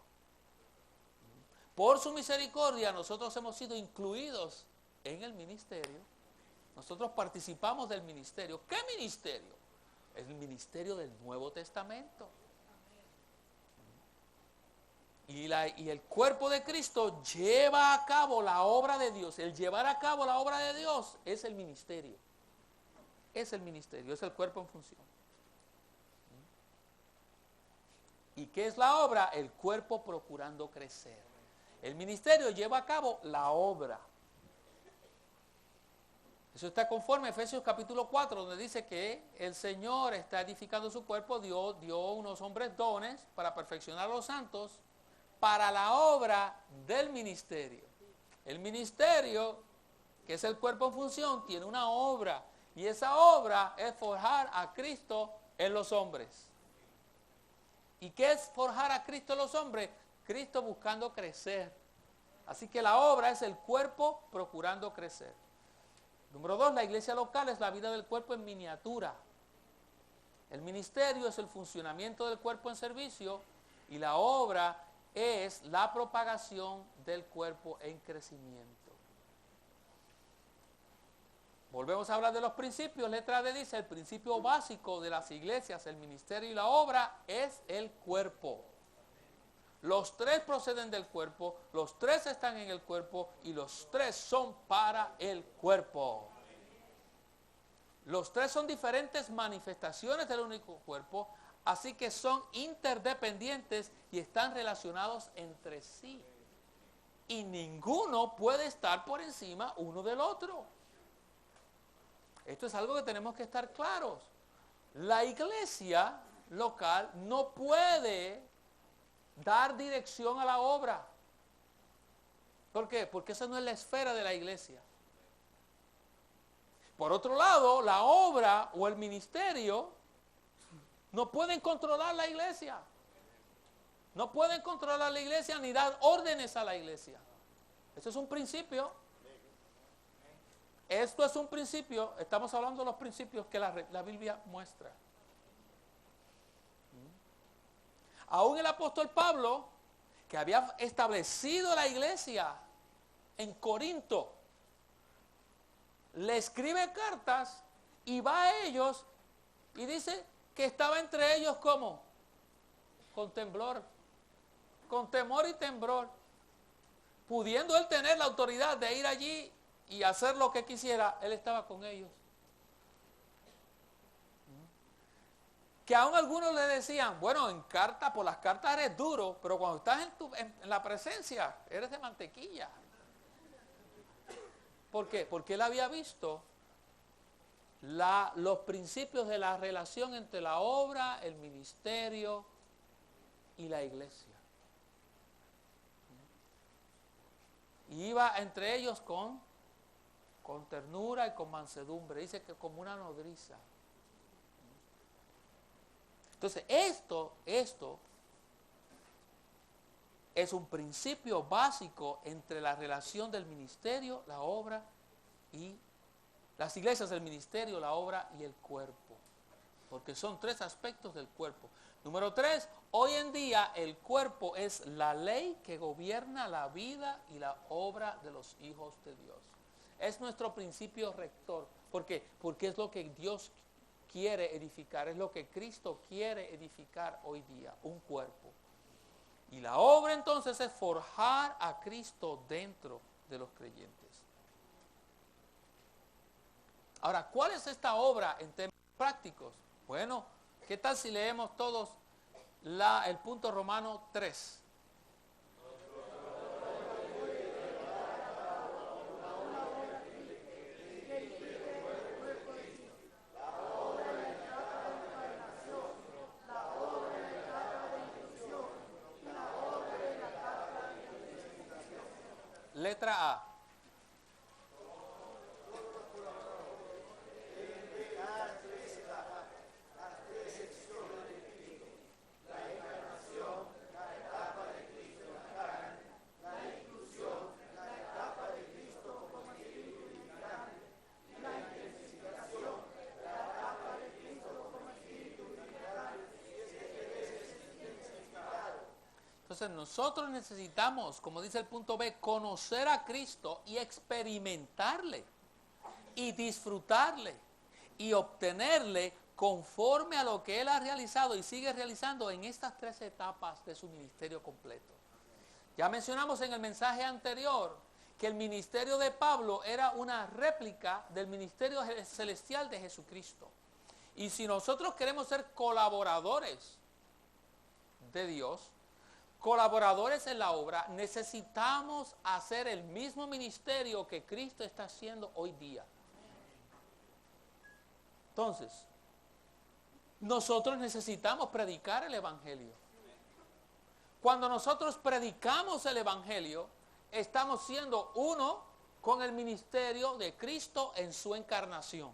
Por su misericordia, nosotros hemos sido incluidos en el ministerio. Nosotros participamos del ministerio. ¿Qué ministerio? Es el ministerio del Nuevo Testamento. Y el cuerpo de Cristo lleva a cabo la obra de Dios. El llevar a cabo la obra de Dios es el ministerio. Es el ministerio, es el cuerpo en función. ¿Y qué es la obra? El cuerpo procurando crecer. El ministerio lleva a cabo la obra. Eso está conforme a Efesios capítulo 4, donde dice que el Señor está edificando su cuerpo, dio unos hombres dones para perfeccionar a los santos para la obra del ministerio. El ministerio, que es el cuerpo en función, tiene una obra, y esa obra es forjar a Cristo en los hombres. ¿Y qué es forjar a Cristo en los hombres? Cristo buscando crecer. Así que la obra es el cuerpo procurando crecer. Número 2, la iglesia local es la vida del cuerpo en miniatura. El ministerio es el funcionamiento del cuerpo en servicio y la obra es la propagación del cuerpo en crecimiento. Volvemos a hablar de los principios. Letra D dice, el principio básico de las iglesias, el ministerio y la obra es el cuerpo. Los tres proceden del cuerpo, los tres están en el cuerpo y los tres son para el cuerpo. Los tres son diferentes manifestaciones del único cuerpo, así que son interdependientes y están relacionados entre sí. Y ninguno puede estar por encima uno del otro. Esto es algo que tenemos que estar claros. La iglesia local no puede dar dirección a la obra. ¿Por qué? Porque esa no es la esfera de la iglesia. Por otro lado, la obra o el ministerio no pueden controlar la iglesia. No pueden controlar la iglesia ni dar órdenes a la iglesia. Eso es un principio. Esto es un principio. Estamos hablando de los principios que la Biblia muestra. Aún el apóstol Pablo, que había establecido la iglesia en Corinto, le escribe cartas y va a ellos y dice que estaba entre ellos como con temblor, con temor y temblor, pudiendo él tener la autoridad de ir allí y hacer lo que quisiera, él estaba con ellos. Que aún algunos le decían, bueno, en carta, por las cartas eres duro, pero cuando estás en la presencia, eres de mantequilla. ¿Por qué? Porque él había visto los principios de la relación entre la obra, el ministerio y la iglesia. Y iba entre ellos con ternura y con mansedumbre. Dice que como una nodriza. Entonces, esto es un principio básico entre la relación del ministerio, la obra y las iglesias, el ministerio, la obra y el cuerpo. Porque son tres aspectos del cuerpo. Número 3, hoy en día el cuerpo es la ley que gobierna la vida y la obra de los hijos de Dios. Es nuestro principio rector. ¿Por qué? Porque es lo que Dios quiere edificar, es lo que Cristo quiere edificar hoy día, un cuerpo. Y la obra entonces es forjar a Cristo dentro de los creyentes. Ahora, ¿cuál es esta obra en términos prácticos? Bueno, ¿qué tal si leemos todos el punto Romano 3? Letra A. Entonces nosotros necesitamos, como dice el punto B, conocer a Cristo y experimentarle y disfrutarle y obtenerle conforme a lo que Él ha realizado y sigue realizando en estas 3 etapas de su ministerio completo. Ya mencionamos en el mensaje anterior que el ministerio de Pablo era una réplica del ministerio celestial de Jesucristo. Y si nosotros queremos ser colaboradores de Dios, colaboradores en la obra, necesitamos hacer el mismo ministerio que Cristo está haciendo hoy día. Entonces, nosotros necesitamos predicar el Evangelio. Cuando nosotros predicamos el Evangelio, estamos siendo uno con el ministerio de Cristo en su encarnación.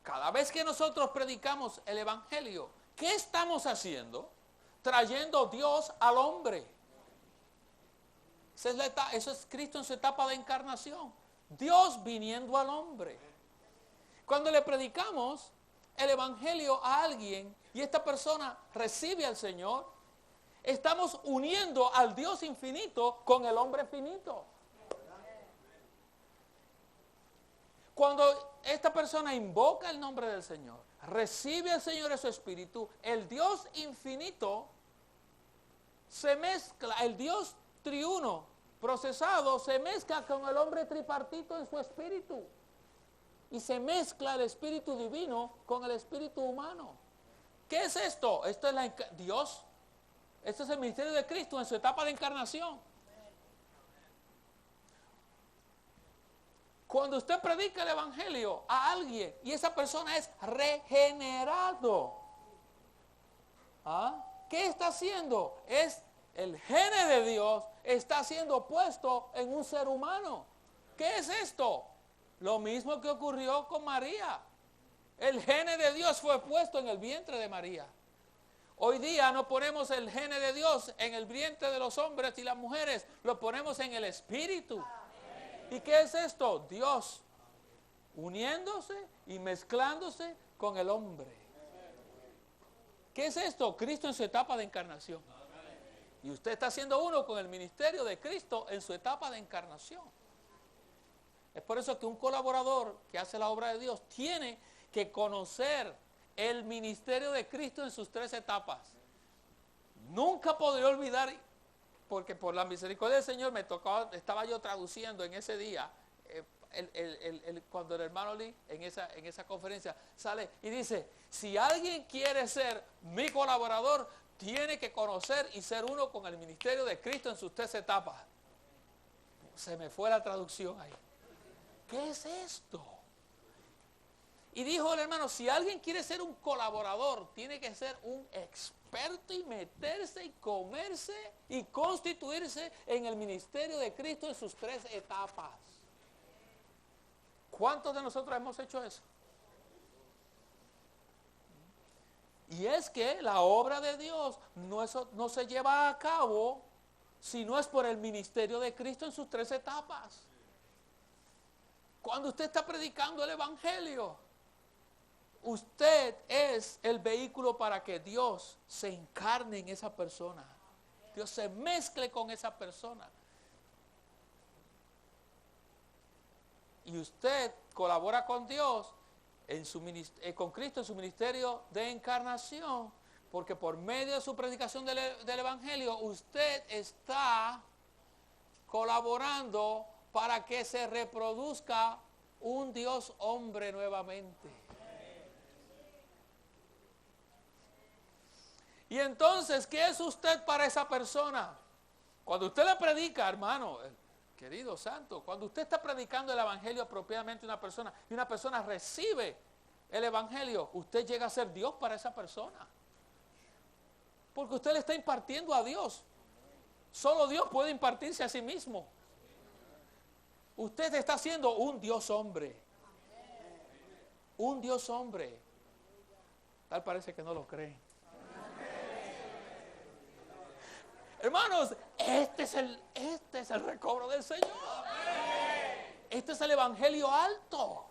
Cada vez que nosotros predicamos el Evangelio, ¿qué estamos haciendo? Trayendo Dios al hombre. Eso es Cristo en su etapa de encarnación. Dios viniendo al hombre. Cuando le predicamos el Evangelio a alguien y esta persona recibe al Señor, estamos uniendo al Dios infinito con el hombre finito. Cuando esta persona invoca el nombre del Señor, recibe al Señor en su espíritu, el Dios infinito se mezcla, el Dios triuno procesado se mezcla con el hombre tripartito en su espíritu. Y se mezcla el espíritu divino con el espíritu humano. ¿Qué es esto? Esto es Dios. Este es el ministerio de Cristo en su etapa de encarnación. Cuando usted predica el evangelio a alguien y esa persona es regenerado, ¿ah? ¿Qué está haciendo? Es el gene de Dios está siendo puesto en un ser humano. ¿Qué es esto? Lo mismo que ocurrió con María. El gene de Dios fue puesto en el vientre de María. Hoy día no ponemos el gene de Dios en el vientre de los hombres y las mujeres, lo ponemos en el espíritu. ¿Y qué es esto? Dios uniéndose y mezclándose con el hombre. ¿Qué es esto? Cristo en su etapa de encarnación. Y usted está siendo uno con el ministerio de Cristo en su etapa de encarnación. Es por eso que un colaborador que hace la obra de Dios tiene que conocer el ministerio de Cristo en sus 3 etapas. Nunca podré olvidar, porque por la misericordia del Señor me tocaba, estaba yo traduciendo en ese día, cuando el hermano Lee en esa conferencia sale y dice, si alguien quiere ser mi colaborador, tiene que conocer y ser uno con el ministerio de Cristo en sus 3 etapas. Se me fue la traducción ahí. ¿Qué es esto? Y dijo el hermano, si alguien quiere ser un colaborador, tiene que ser un experto y meterse y comerse y constituirse en el ministerio de Cristo en sus 3 etapas. ¿Cuántos de nosotros hemos hecho eso? Y es que la obra de Dios no se lleva a cabo si no es por el ministerio de Cristo en sus 3 etapas. Cuando usted está predicando el evangelio, usted es el vehículo para que Dios se encarne en esa persona. Dios se mezcle con esa persona. Y usted colabora con Dios, con Cristo en su ministerio de encarnación, porque por medio de su predicación del evangelio, usted está colaborando para que se reproduzca un Dios hombre nuevamente. Y entonces, ¿qué es usted para esa persona? Cuando usted le predica, hermano, querido santo, cuando usted está predicando el evangelio apropiadamente a una persona y una persona recibe el evangelio, usted llega a ser Dios para esa persona. Porque usted le está impartiendo a Dios. Solo Dios puede impartirse a sí mismo. Usted está siendo un Dios hombre. Un Dios hombre. Tal parece que no lo creen. Hermanos, este es el recobro del Señor. Este es el evangelio alto.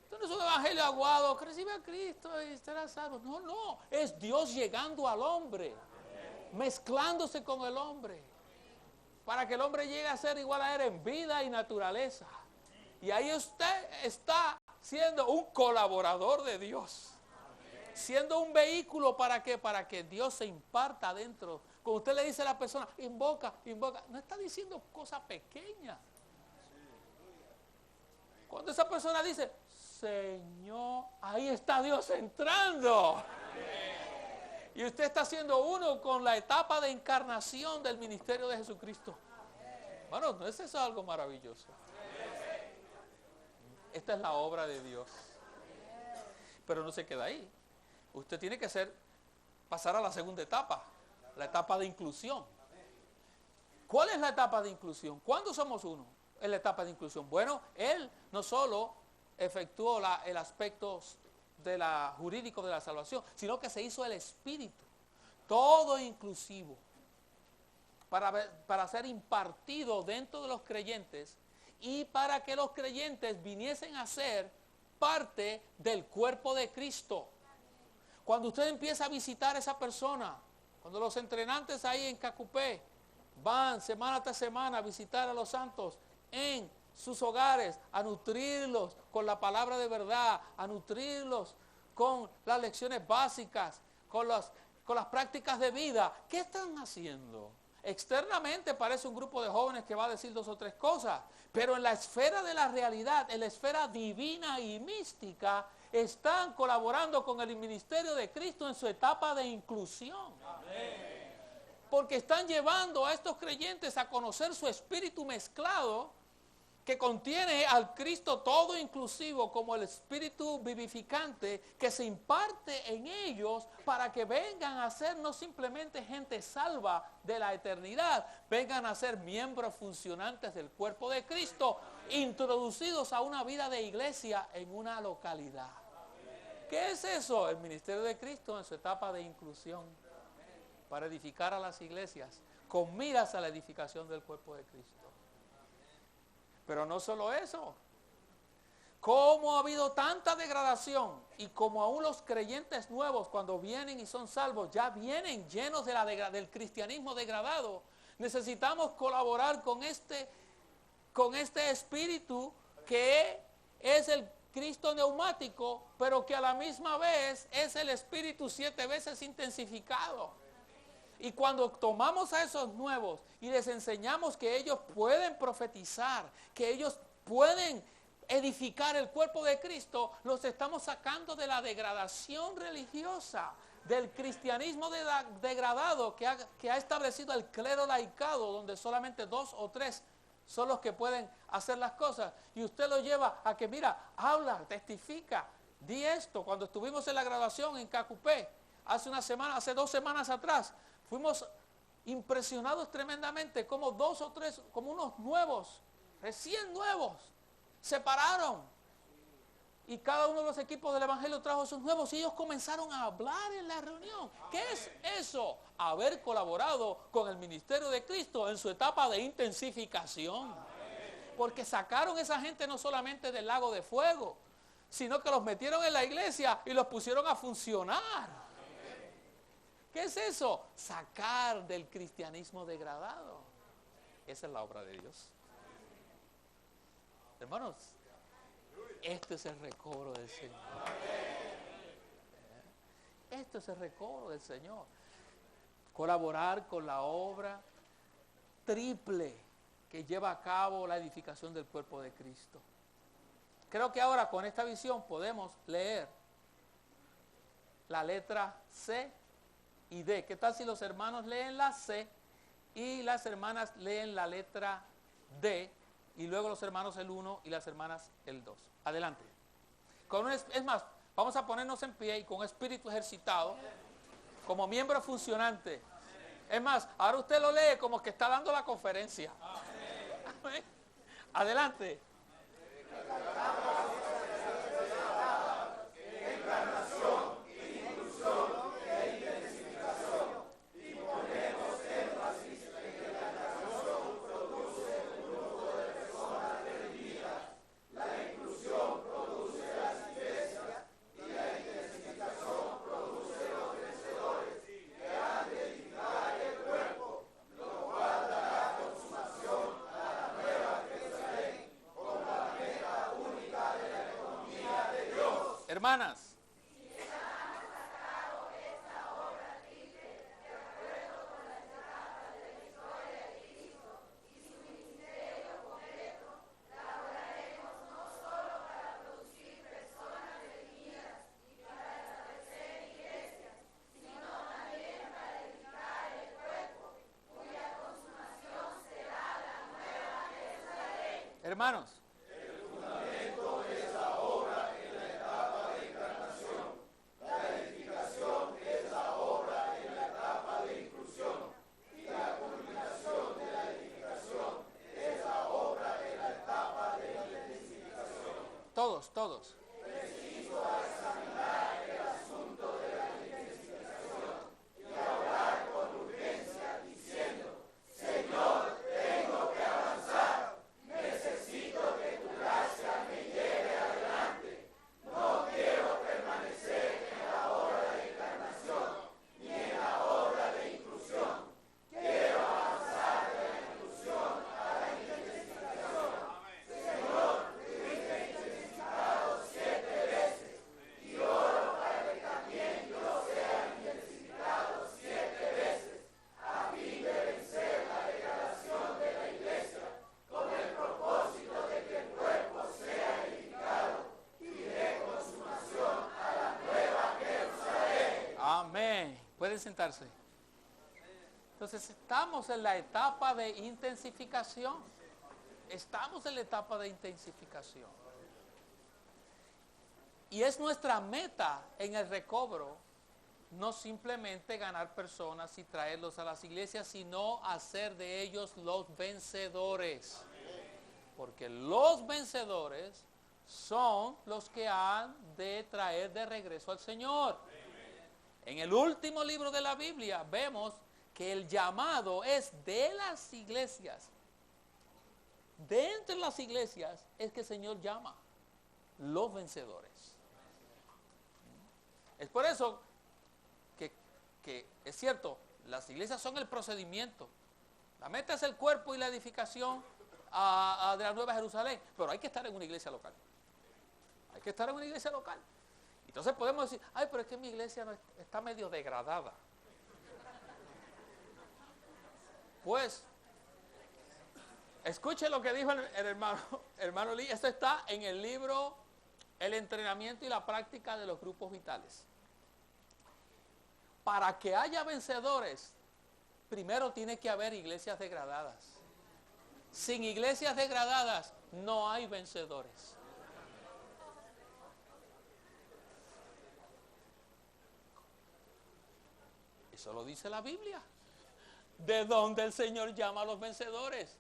Esto no es un evangelio aguado, que recibe a Cristo y será salvo. No, es Dios llegando al hombre, mezclándose con el hombre, para que el hombre llegue a ser igual a él en vida y naturaleza. Y ahí usted está siendo un colaborador de Dios, siendo un vehículo para que Dios se imparta adentro. Cuando usted le dice a la persona, invoca, no está diciendo cosas pequeñas. Cuando esa persona dice, Señor, ahí está Dios entrando. Y usted está siendo uno con la etapa de encarnación del ministerio de Jesucristo. Bueno, ¿no es eso algo maravilloso? Esta es la obra de Dios. Pero no se queda ahí. Usted tiene que pasar a la segunda etapa, la etapa de inclusión. ¿Cuál es la etapa de inclusión? ¿Cuándo somos uno? En la etapa de inclusión. Bueno, Él no solo efectuó el aspecto jurídico de la salvación, sino que se hizo el espíritu, todo inclusivo, para ser impartido dentro de los creyentes y para que los creyentes viniesen a ser parte del cuerpo de Cristo. Cuando usted empieza a visitar a esa persona, cuando los entrenantes ahí en Cacupé van semana tras semana a visitar a los santos en sus hogares, a nutrirlos con la palabra de verdad, a nutrirlos con las lecciones básicas, con las prácticas de vida, ¿qué están haciendo? Externamente parece un grupo de jóvenes que va a decir 2 o 3 cosas, pero en la esfera de la realidad, en la esfera divina y mística, están colaborando con el ministerio de Cristo en su etapa de inclusión. Porque están llevando a estos creyentes a conocer su espíritu mezclado que contiene al Cristo todo inclusivo como el Espíritu vivificante que se imparte en ellos para que vengan a ser no simplemente gente salva de la eternidad, vengan a ser miembros funcionantes del cuerpo de Cristo, introducidos a una vida de iglesia en una localidad. ¿Qué es eso? El ministerio de Cristo en su etapa de inclusión para edificar a las iglesias con miras a la edificación del cuerpo de Cristo. Pero no solo eso. Como ha habido tanta degradación y como aún los creyentes nuevos cuando vienen y son salvos ya vienen llenos de del cristianismo degradado, necesitamos colaborar con este espíritu que es el Cristo neumático, pero que a la misma vez es el espíritu 7 veces intensificado. Y cuando tomamos a esos nuevos y les enseñamos que ellos pueden profetizar, que ellos pueden edificar el cuerpo de Cristo, los estamos sacando de la degradación religiosa, del cristianismo degradado que ha establecido el clero laicado, donde solamente 2 o 3 son los que pueden hacer las cosas. Y usted lo lleva a que, mira, habla, testifica, di esto. Cuando estuvimos en la graduación en Cacupé, hace 2 semanas atrás, fuimos impresionados tremendamente como 2 o 3, como unos nuevos, recién nuevos, se pararon. Y cada uno de los equipos del Evangelio trajo a sus nuevos y ellos comenzaron a hablar en la reunión. ¿Qué es eso? Haber colaborado con el ministerio de Cristo en su etapa de intensificación. Porque sacaron a esa gente no solamente del lago de fuego, sino que los metieron en la iglesia y los pusieron a funcionar. ¿Qué es eso? Sacar del cristianismo degradado. Esa es la obra de Dios. Hermanos, este es el recobro del Señor. Este es el recobro del Señor. Colaborar con la obra triple que lleva a cabo la edificación del cuerpo de Cristo. Creo que ahora con esta visión podemos leer la letra C y D. ¿Qué tal si los hermanos leen la C y las hermanas leen la letra D y luego los hermanos el 1 y las hermanas el 2? Adelante. Es más, vamos a ponernos en pie y con espíritu ejercitado, como miembro funcionante. Es más, ahora usted lo lee como que está dando la conferencia. Amén. Adelante. Hermanas, hermanos, todos. Pueden sentarse. Entonces estamos en la etapa de intensificación. estamos en la etapa de intensificación. Y es nuestra meta en el recobro, no simplemente ganar personas y traerlos a las iglesias, sino hacer de ellos los vencedores. Porque los vencedores son los que han de traer de regreso al Señor. En el último libro de la Biblia vemos que el llamado es de las iglesias. Dentro de las iglesias es que el Señor llama los vencedores. Es por eso que es cierto, las iglesias son el procedimiento. La meta es el cuerpo y la edificación de la Nueva Jerusalén, pero hay que estar en una iglesia local. Hay que estar en una iglesia local. Entonces podemos decir, ay, pero es que mi iglesia no está medio degradada. Pues, escuche lo que dijo el hermano Lee. Esto está en el libro El entrenamiento y la práctica de los grupos vitales. Para que haya vencedores, primero tiene que haber iglesias degradadas. Sin iglesias degradadas no hay vencedores. Eso lo dice la Biblia. ¿De dónde el Señor llama a los vencedores?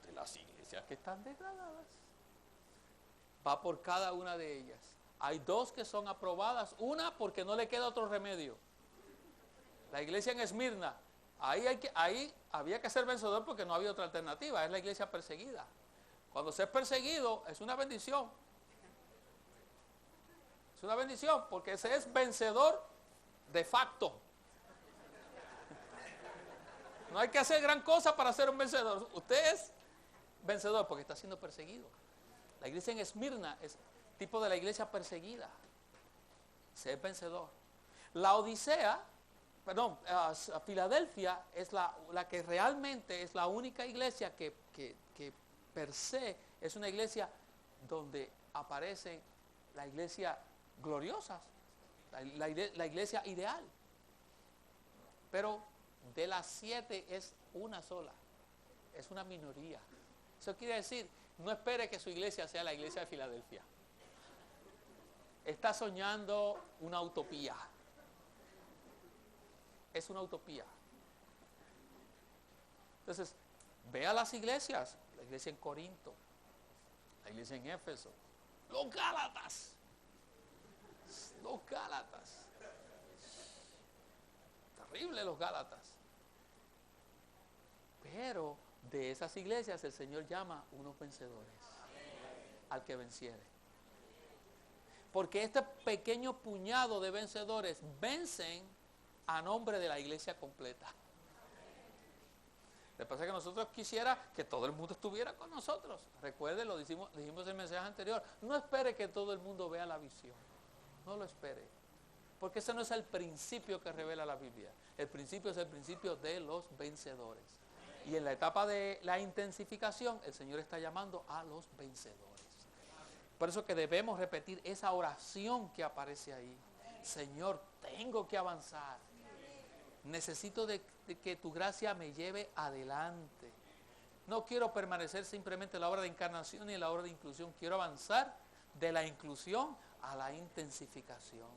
De las iglesias que están degradadas. Va por cada una de ellas. Hay dos que son aprobadas. Una porque no le queda otro remedio. La iglesia en Esmirna. Ahí había que ser vencedor porque no había otra alternativa. Es la iglesia perseguida. Cuando se es perseguido es una bendición. Es una bendición porque se es vencedor de facto. No hay que hacer gran cosa para ser un vencedor. Usted es vencedor porque está siendo perseguido. La iglesia en Esmirna es tipo de la iglesia perseguida. Se es vencedor. Filadelfia es la que realmente es la única iglesia que per se es una iglesia donde aparece la iglesia gloriosa, la iglesia ideal. Pero de las 7 es una sola, es una minoría. Eso quiere decir, no espere que su iglesia sea la iglesia de Filadelfia. Está soñando una utopía. Es una utopía. Entonces, ve a las iglesias, la iglesia en Corinto, la iglesia en Éfeso, los Gálatas. Terrible los Gálatas. Pero de esas iglesias el Señor llama unos vencedores. Al que venciere. Porque este pequeño puñado de vencedores vencen a nombre de la iglesia completa. Lo que pasa es que nosotros quisiera que todo el mundo estuviera con nosotros. Recuerden, lo dijimos en el mensaje anterior. No espere que todo el mundo vea la visión. No lo espere. Porque ese no es el principio que revela la Biblia. El principio es el principio de los vencedores. Y en la etapa de la intensificación, el Señor está llamando a los vencedores. Por eso que debemos repetir esa oración que aparece ahí. Señor, tengo que avanzar. Necesito de que tu gracia me lleve adelante. No quiero permanecer simplemente en la obra de encarnación y en la obra de inclusión. Quiero avanzar de la inclusión a la intensificación.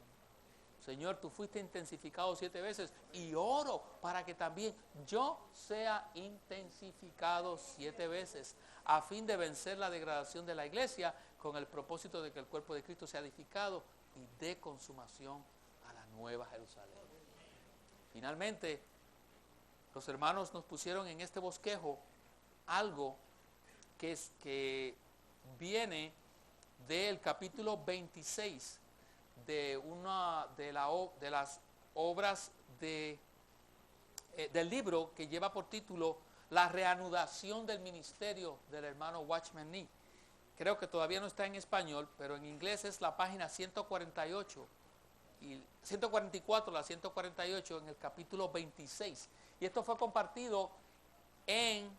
Señor, tú fuiste intensificado 7 veces y oro para que también yo sea intensificado 7 veces a fin de vencer la degradación de la iglesia con el propósito de que el cuerpo de Cristo sea edificado y dé consumación a la Nueva Jerusalén. Finalmente, los hermanos nos pusieron en este bosquejo algo que viene del capítulo 26 de una de las obras del libro que lleva por título La reanudación del ministerio del hermano Watchman Nee. Creo que todavía no está en español, pero en inglés es la página 148 y 144, la 148 en el capítulo 26. Y esto fue compartido en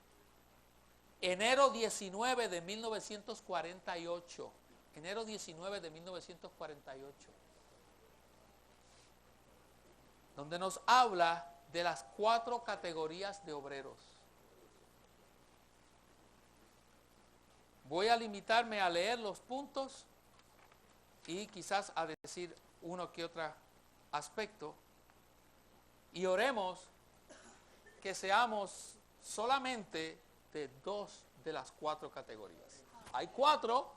enero 19 de 1948. Enero 19 de 1948. Donde nos habla de las 4 categorías de obreros. Voy a limitarme a leer los puntos y quizás a decir uno que otro aspecto. Y oremos que seamos solamente de 2 de las 4 categorías. Hay 4,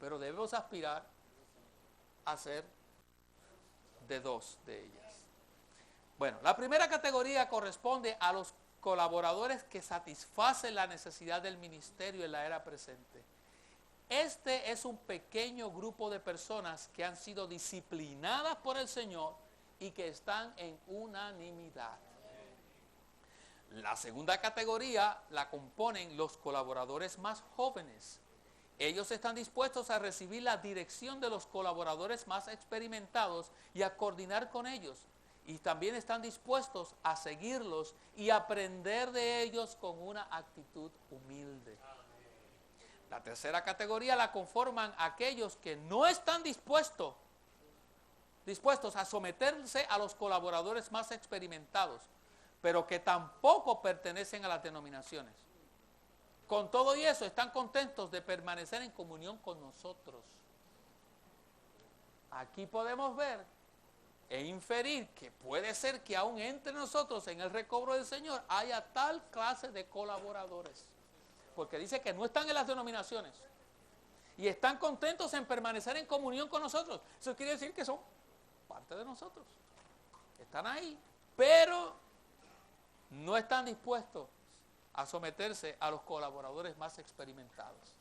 pero debemos aspirar a ser de 2 de ellas. Bueno, la primera categoría corresponde a los colaboradores que satisfacen la necesidad del ministerio en la era presente. Este es un pequeño grupo de personas que han sido disciplinadas por el Señor y que están en unanimidad. La segunda categoría la componen los colaboradores más jóvenes. Ellos están dispuestos a recibir la dirección de los colaboradores más experimentados y a coordinar con ellos. Y también están dispuestos a seguirlos y aprender de ellos con una actitud humilde. La tercera categoría la conforman aquellos que no están dispuestos a someterse a los colaboradores más experimentados, pero que tampoco pertenecen a las denominaciones. Con todo y eso, están contentos de permanecer en comunión con nosotros. Aquí podemos ver e inferir que puede ser que aún entre nosotros en el recobro del Señor haya tal clase de colaboradores. Porque dice que no están en las denominaciones y están contentos en permanecer en comunión con nosotros. Eso quiere decir que son parte de nosotros. Están ahí, pero no están dispuestos a someterse a los colaboradores más experimentados.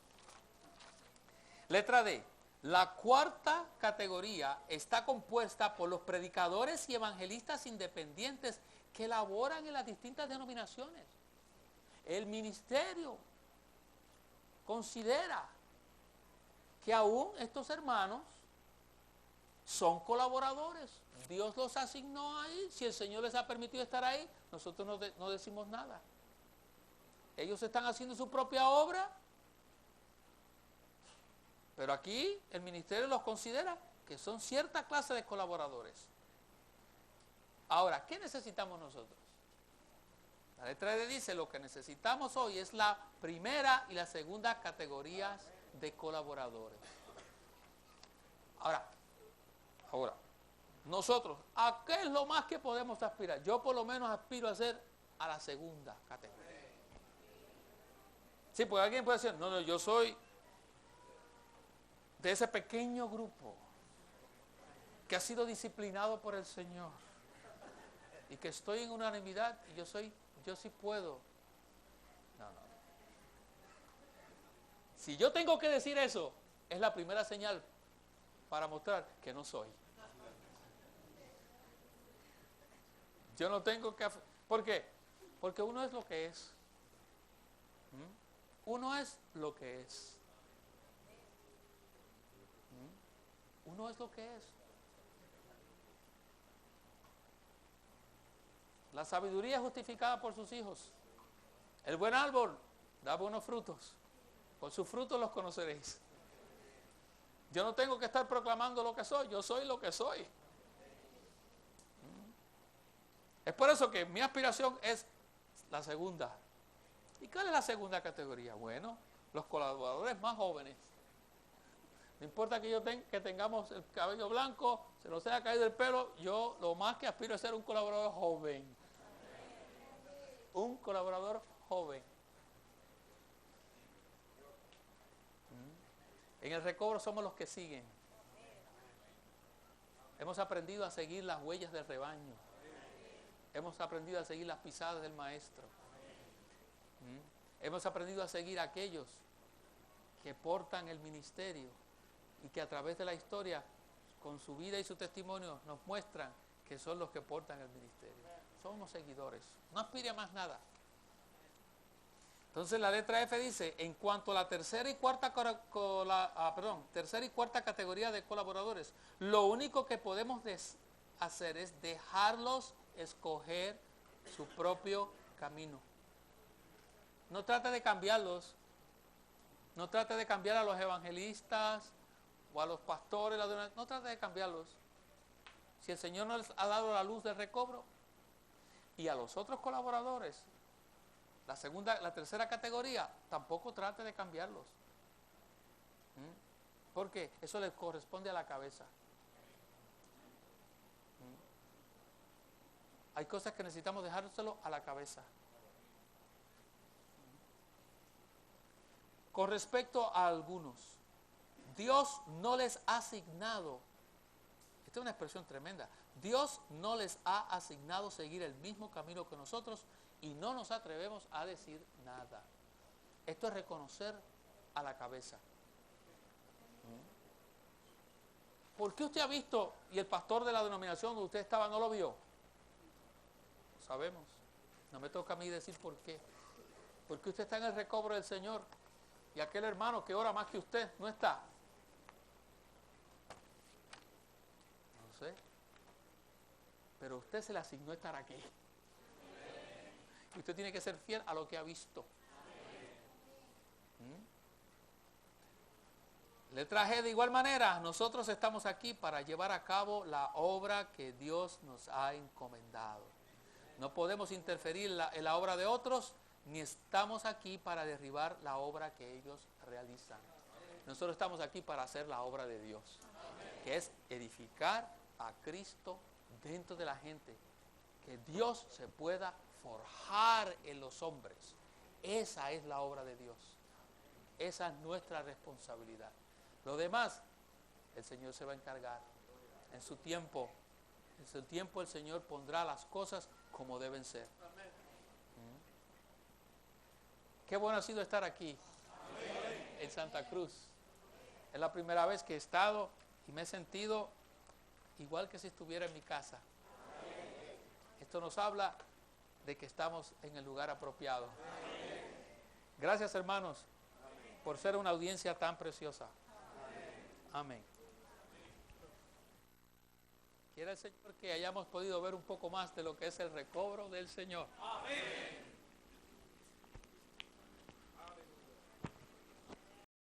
Letra D. La cuarta categoría está compuesta por los predicadores y evangelistas independientes que laboran en las distintas denominaciones. El ministerio considera que aún estos hermanos son colaboradores. Dios los asignó ahí. Si el Señor les ha permitido estar ahí, nosotros no decimos nada. Ellos están haciendo su propia obra, pero aquí el ministerio los considera que son cierta clase de colaboradores. Ahora, ¿qué necesitamos nosotros? La letra D dice, lo que necesitamos hoy es la primera y la segunda categorías de colaboradores. Ahora, nosotros, ¿a qué es lo más que podemos aspirar? Yo por lo menos aspiro a ser a la segunda categoría. Sí, porque alguien puede decir, no, yo soy de ese pequeño grupo que ha sido disciplinado por el Señor y que estoy en unanimidad y yo sí puedo. No. Si yo tengo que decir eso, es la primera señal para mostrar que no soy. Yo no tengo que... ¿Por qué? Porque uno es lo que es. Uno es lo que es. Uno es lo que es. La sabiduría es justificada por sus hijos. El buen árbol da buenos frutos. Por sus frutos los conoceréis. Yo no tengo que estar proclamando lo que soy. Yo soy lo que soy. Es por eso que mi aspiración es la segunda. ¿Y cuál es la segunda categoría? Bueno, los colaboradores más jóvenes. No importa que tengamos el cabello blanco, se nos haya caído el pelo, yo lo más que aspiro es ser un colaborador joven. Un colaborador joven. En el recobro somos los que siguen. Hemos aprendido a seguir las huellas del rebaño. Hemos aprendido a seguir las pisadas del maestro. Hemos aprendido a seguir a aquellos que portan el ministerio y que a través de la historia, con su vida y su testimonio, nos muestran que son los que portan el ministerio. Somos seguidores. No aspire a más nada. Entonces la letra F dice, en cuanto a la tercera y cuarta categoría de colaboradores, lo único que podemos hacer es dejarlos escoger su propio camino. No trate de cambiarlos. No trate de cambiar a los evangelistas o a los pastores. No trate de cambiarlos. Si el Señor nos ha dado la luz del recobro, y a los otros colaboradores, la tercera categoría, tampoco trate de cambiarlos. Porque eso le corresponde a la cabeza. Hay cosas que necesitamos dejárselo a la cabeza. Con respecto a algunos, Dios no les ha asignado, esta es una expresión tremenda, Dios no les ha asignado seguir el mismo camino que nosotros y no nos atrevemos a decir nada. Esto es reconocer a la cabeza. ¿Por qué usted ha visto y el pastor de la denominación donde usted estaba no lo vio? Lo sabemos. No me toca a mí decir por qué. Porque usted está en el recobro del Señor y aquel hermano que ora más que usted no está. No sé. Pero usted se le asignó estar aquí. Y usted tiene que ser fiel a lo que ha visto. Le traje de igual manera, nosotros estamos aquí para llevar a cabo la obra que Dios nos ha encomendado. No podemos interferir en la obra de otros, ni estamos aquí para derribar la obra que ellos realizan. Nosotros estamos aquí para hacer la obra de Dios, que es edificar a Cristo dentro de la gente, que Dios se pueda forjar en los hombres. Esa es la obra de Dios. Esa es nuestra responsabilidad. Lo demás, el Señor se va a encargar. En su tiempo el Señor pondrá las cosas como deben ser. Qué bueno ha sido estar aquí, en Santa Cruz. Es la primera vez que he estado y me he sentido igual que si estuviera en mi casa. Esto nos habla de que estamos en el lugar apropiado. Gracias, hermanos, por ser una audiencia tan preciosa. Amén. Quiera el Señor que hayamos podido ver un poco más de lo que es el recobro del Señor. Amén.